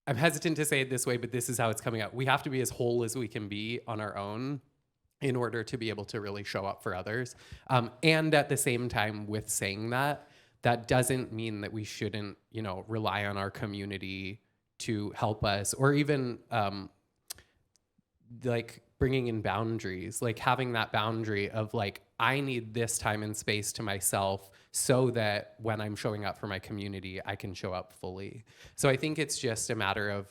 I'm hesitant to say it this way, but this is how it's coming out. We have to be as whole as we can be on our own in order to be able to really show up for others. And at the same time, with saying that, that doesn't mean that we shouldn't, rely on our community to help us, or even like bringing in boundaries, like having that boundary of like, I need this time and space to myself so that when I'm showing up for my community, I can show up fully. So I think it's just a matter of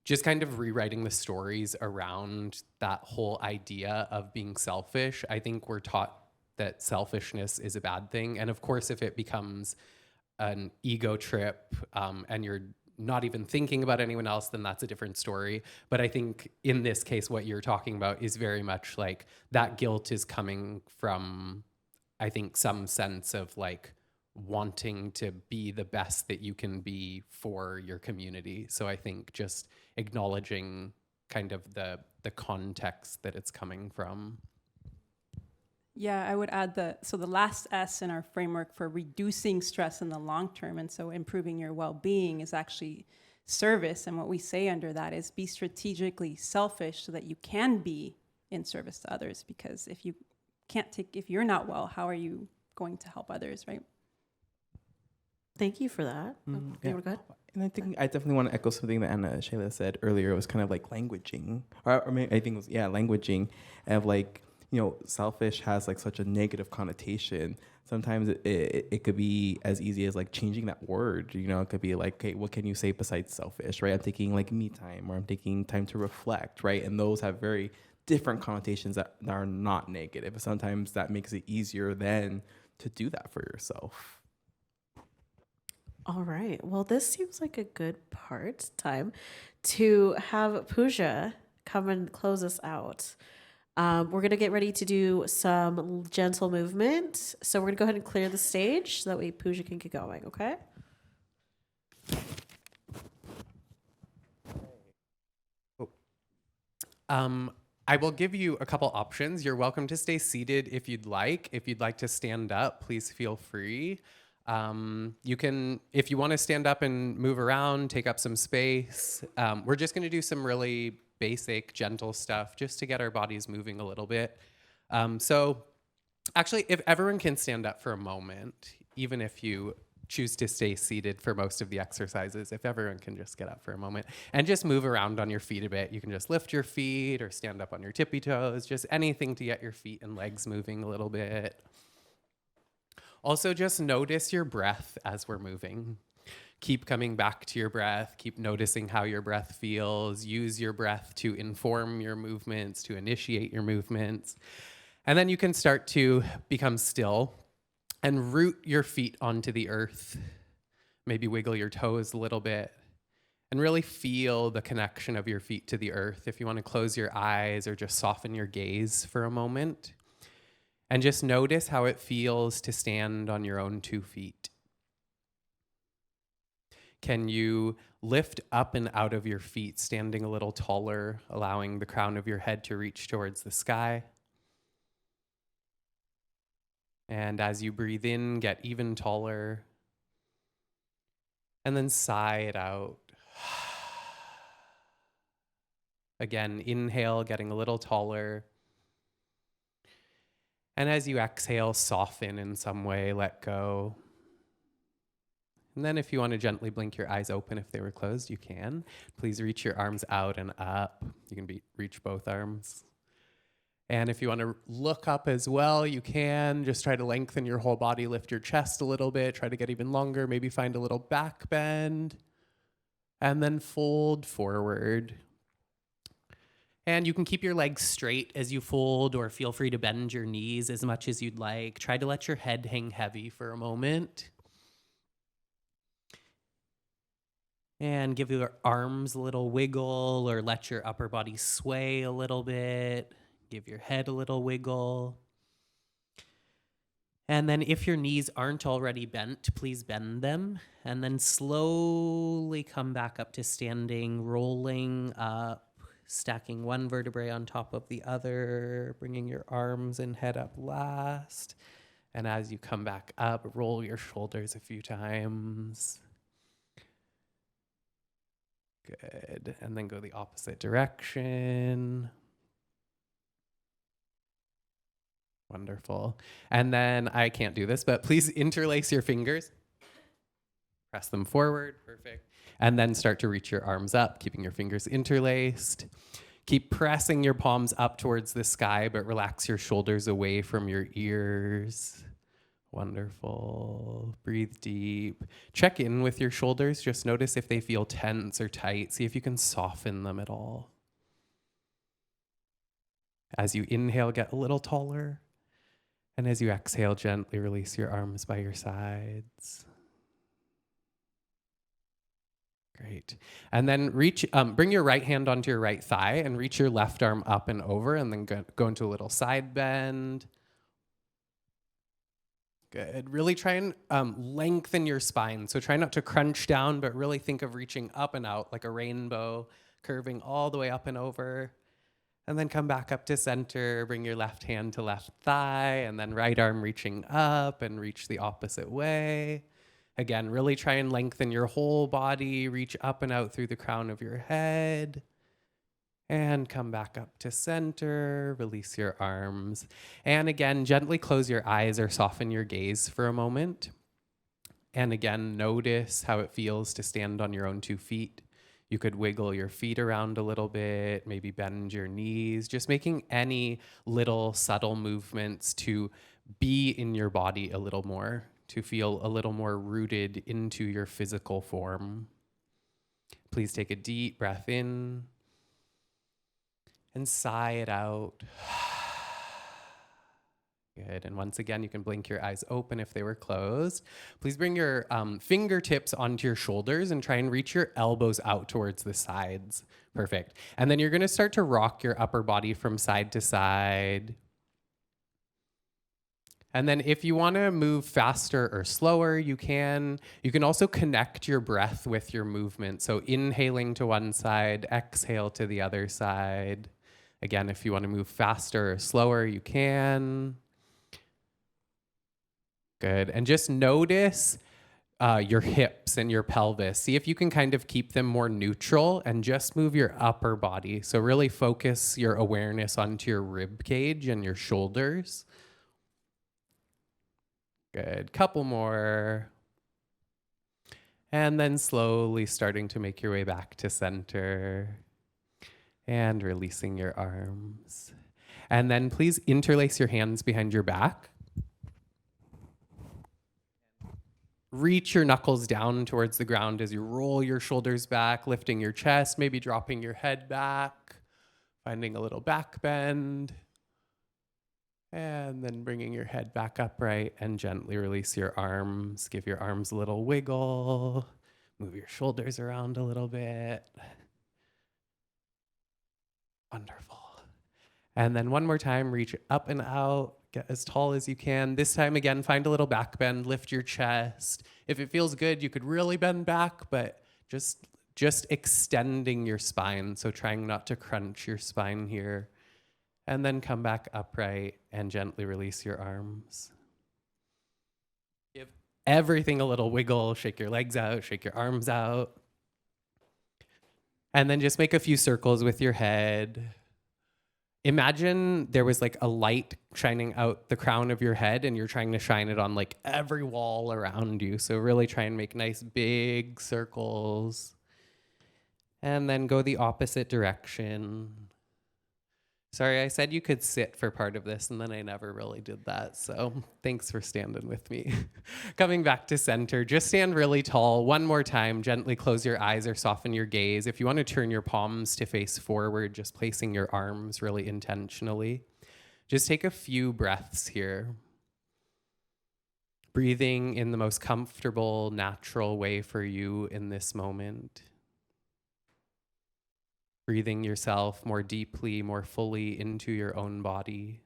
just kind of rewriting the stories around that whole idea of being selfish. I think we're taught that selfishness is a bad thing. And of course, if it becomes an ego trip and you're not even thinking about anyone else, then that's a different story. But I think in this case, what you're talking about is very much like that guilt is coming from, I think, some sense of like wanting to be the best that you can be for your community. So I think just acknowledging kind of the context that it's coming from. Yeah, I would add the last S in our framework for reducing stress in the long term, and so improving your well-being, is actually service. And what we say under that is be strategically selfish so that you can be in service to others. Because if you if you're not well, how are you going to help others, right? Thank you for that. Yeah. Go ahead. And I think I definitely want to echo something that Ana Sheila said earlier. It was kind of like languaging, or maybe I think it was, languaging, of like, selfish has like such a negative connotation. Sometimes it could be as easy as like changing that word. It could be like, okay, what can you say besides selfish, right? I'm taking like me time, or I'm taking time to reflect, right? And those have very different connotations that are not negative. But sometimes that makes it easier then to do that for yourself. All right. Well, this seems like a good time to have Puja come and close us out. We're going to get ready to do some gentle movement. So we're going to go ahead and clear the stage so that way Puja can get going, okay? I will give you a couple options. You're welcome to stay seated if you'd like. If you'd like to stand up, please feel free. You can, if you want to stand up and move around, take up some space. We're just going to do some really basic, gentle stuff just to get our bodies moving a little bit. So actually, if everyone can stand up for a moment, even if you choose to stay seated for most of the exercises, if everyone can just get up for a moment and just move around on your feet a bit. You can just lift your feet or stand up on your tippy toes, just anything to get your feet and legs moving a little bit. Also, just notice your breath as we're moving. Keep coming back to your breath. Keep noticing how your breath feels. Use your breath to inform your movements, to initiate your movements. And then you can start to become still and root your feet onto the earth. Maybe wiggle your toes a little bit and really feel the connection of your feet to the earth. If you want to close your eyes or just soften your gaze for a moment. And just notice how it feels to stand on your own 2 feet. Can you lift up and out of your feet, standing a little taller, allowing the crown of your head to reach towards the sky? And as you breathe in, get even taller. And then sigh it out. Again, inhale, getting a little taller. And as you exhale, soften in some way, let go. And then if you want to gently blink your eyes open if they were closed, you can. Please reach your arms out and up. You can reach both arms. And if you want to look up as well, you can. Just try to lengthen your whole body, lift your chest a little bit, try to get even longer, maybe find a little back bend, and then fold forward. And you can keep your legs straight as you fold, or feel free to bend your knees as much as you'd like. Try to let your head hang heavy for a moment. And give your arms a little wiggle, or let your upper body sway a little bit. Give your head a little wiggle. And then if your knees aren't already bent, please bend them. And then slowly come back up to standing, rolling up, stacking one vertebrae on top of the other, bringing your arms and head up last. And as you come back up, roll your shoulders a few times. Good. And then go the opposite direction. Wonderful. And then I can't do this, but please interlace your fingers. Press them forward. Perfect. And then start to reach your arms up, keeping your fingers interlaced. Keep pressing your palms up towards the sky, but relax your shoulders away from your ears. Wonderful. Breathe deep. Check in with your shoulders. Just notice if they feel tense or tight. See if you can soften them at all. As you inhale, get a little taller. And as you exhale, gently release your arms by your sides. Great. And then bring your right hand onto your right thigh and reach your left arm up and over, and then go into a little side bend. Good. Really try and lengthen your spine. So try not to crunch down, but really think of reaching up and out like a rainbow, curving all the way up and over. And then come back up to center, bring your left hand to left thigh, and then right arm reaching up and reach the opposite way. Again, really try and lengthen your whole body, reach up and out through the crown of your head. And come back up to center, release your arms. And again, gently close your eyes or soften your gaze for a moment. And again, notice how it feels to stand on your own 2 feet. You could wiggle your feet around a little bit, maybe bend your knees, just making any little subtle movements to be in your body a little more, to feel a little more rooted into your physical form. Please take a deep breath in and sigh it out. Good. And once again, you can blink your eyes open if they were closed. Please bring your fingertips onto your shoulders and try and reach your elbows out towards the sides. Perfect. And then you're going to start to rock your upper body from side to side. And then if you want to move faster or slower, you can. You can also connect your breath with your movement. So inhaling to one side, exhale to the other side. Again, if you want to move faster or slower, you can. Good. And just notice your hips and your pelvis. See if you can kind of keep them more neutral and just move your upper body. So really focus your awareness onto your rib cage and your shoulders. Good. Couple more. And then slowly starting to make your way back to center and releasing your arms. And then please interlace your hands behind your back. Reach your knuckles down towards the ground as you roll your shoulders back, lifting your chest, maybe dropping your head back, finding a little back bend. And then bringing your head back upright and gently release your arms. Give your arms a little wiggle. Move your shoulders around a little bit. Wonderful. And then one more time, reach up and out. Get as tall as you can. This time, again, find a little back bend. Lift your chest. If it feels good, you could really bend back, but just extending your spine. So trying not to crunch your spine here. And then come back upright and gently release your arms. Give everything a little wiggle. Shake your legs out. Shake your arms out. And then just make a few circles with your head. Imagine there was like a light shining out the crown of your head and you're trying to shine it on like every wall around you. So really try and make nice big circles. And then go the opposite direction. Sorry, I said you could sit for part of this and then I never really did that. So thanks for standing with me. Coming back to center, just stand really tall. One more time, gently close your eyes or soften your gaze. If you want to turn your palms to face forward, just placing your arms really intentionally. Just take a few breaths here. Breathing in the most comfortable, natural way for you in this moment. Breathing yourself more deeply, more fully into your own body.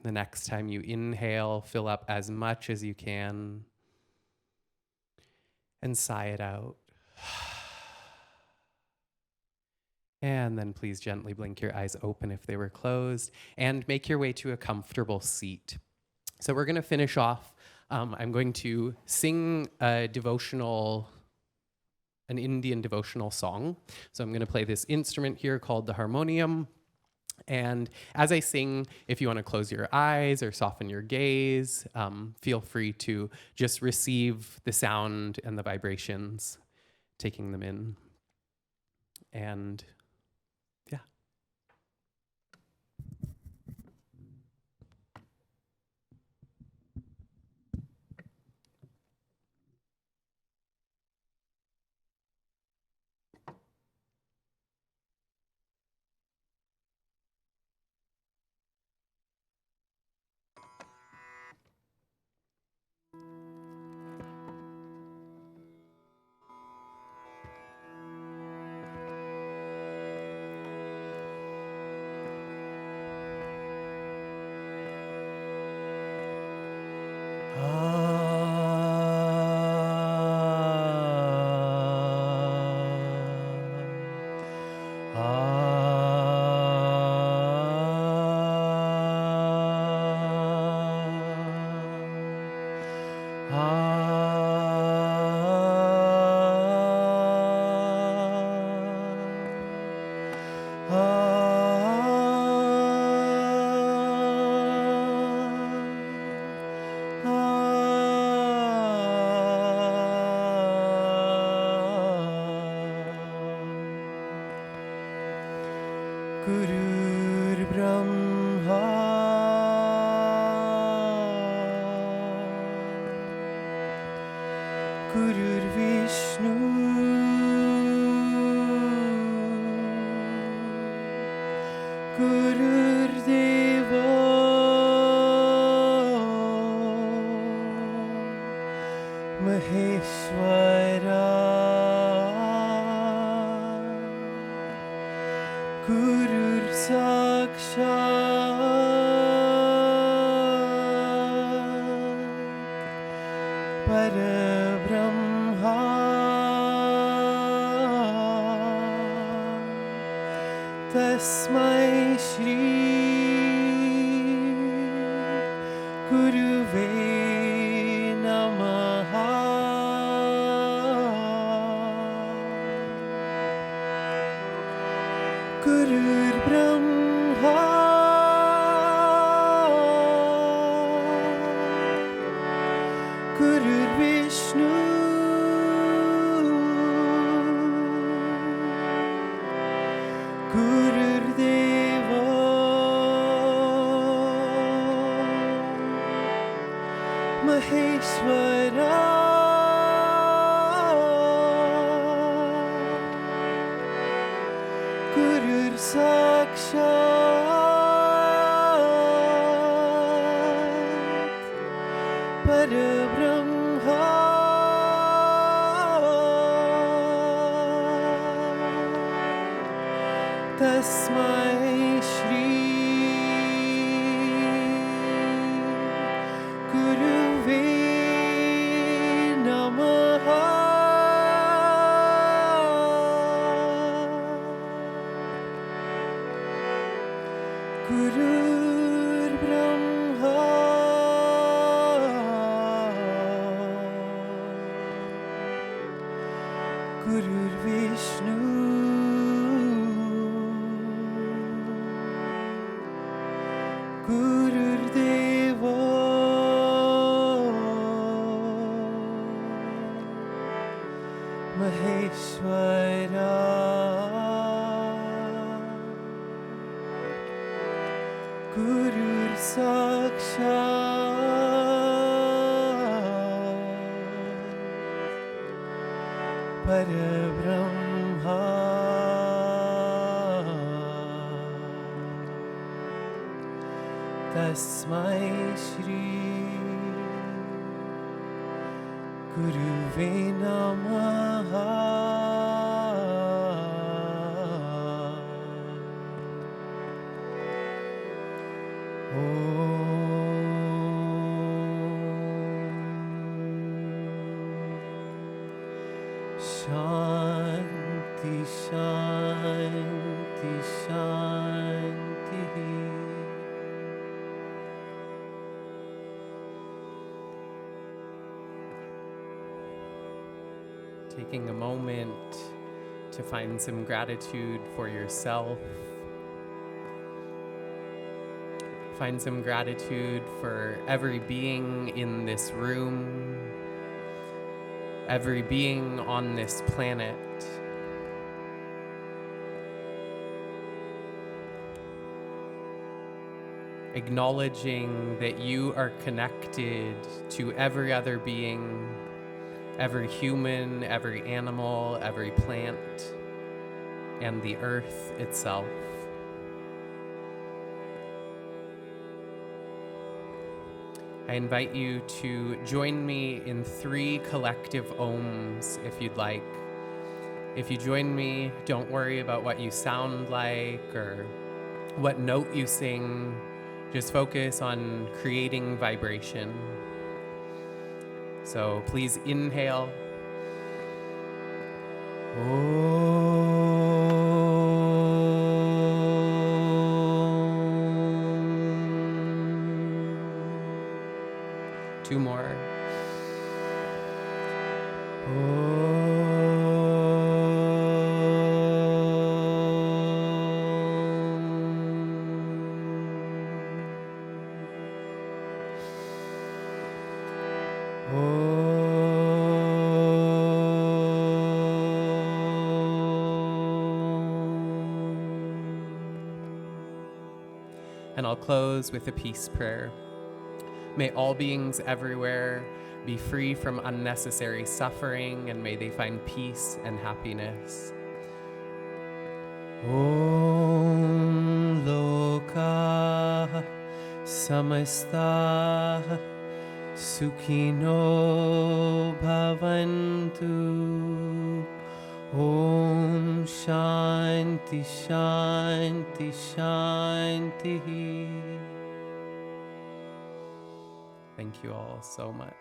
The next time you inhale, fill up as much as you can and sigh it out. And then please gently blink your eyes open if they were closed and make your way to a comfortable seat. So we're going to finish off. I'm going to sing an Indian devotional song. So I'm going to play this instrument here called the harmonium. And as I sing, if you want to close your eyes or soften your gaze, feel free to just receive the sound and the vibrations, taking them in. And yeah. Gurur Brahma Gurur Vishnu Gurur Deva Maheshwara Gurur Sakshat Parabrahma Tasmai Shri Guruve Namaha Gurur Brahma Gurur Vishnu Gurur Deva Maheshwara Gurur Sakshat Parabrahma Tasmai Shri Guruve Namaha Gurur Brahma Gurur Vishnu Gurur Deva Maheshwara Gurur Sakshat Parabrahma Tasmai Shri Guruve Namaha Shanti, Shanti, Shanti. Taking a moment to find some gratitude for yourself. Find some gratitude for every being in this room, every being on this planet. Acknowledging that you are connected to every other being, every human, every animal, every plant, and the earth itself. I invite you to join me in 3 collective ohms if you'd like. If you join me, don't worry about what you sound like or what note you sing. Just focus on creating vibration. So please inhale. Two more. And I'll close with a peace prayer. May all beings everywhere be free from unnecessary suffering, and may they find peace and happiness. Om Loka Samasta Sukhino Bhavantu. Om Shanti Shanti Shanti. Thank you all so much.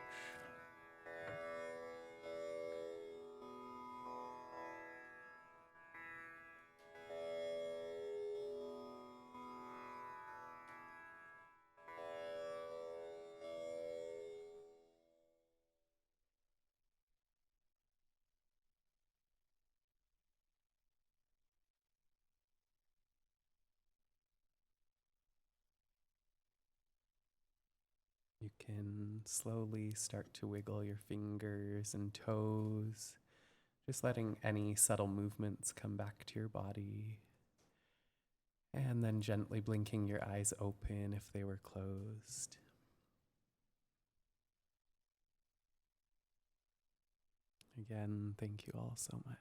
You can slowly start to wiggle your fingers and toes, just letting any subtle movements come back to your body. And then gently blinking your eyes open if they were closed. Again, thank you all so much.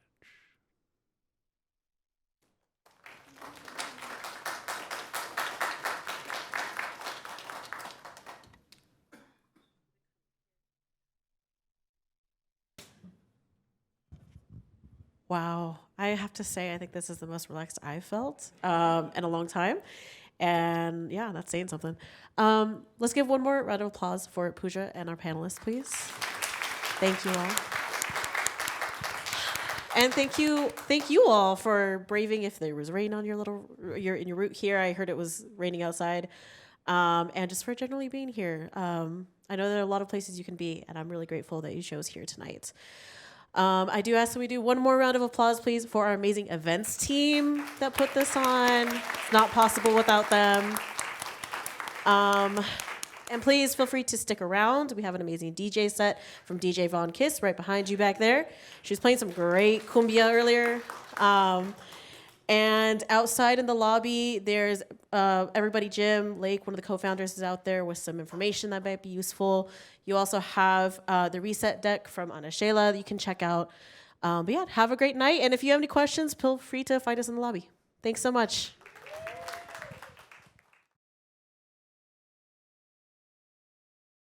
Wow. I have to say, I think this is the most relaxed I've felt in a long time. And yeah, that's saying something. Let's give one more round of applause for Puja and our panelists, please. Thank you all. And thank you all for braving if there was rain on your route here. I heard it was raining outside. And just for generally being here. I know there are a lot of places you can be, and I'm really grateful that you chose here tonight. I do ask that we do one more round of applause, please, for our amazing events team that put this on. It's not possible without them. And please feel free to stick around. We have an amazing DJ set from DJ Vonkiss right behind you back there. She was playing some great cumbia earlier. And outside in the lobby, there's Everybody Jim. Lake, one of the co-founders, is out there with some information that might be useful. You also have the reset deck from Ana Sheila that you can check out. But yeah, have a great night. And if you have any questions, feel free to find us in the lobby. Thanks so much.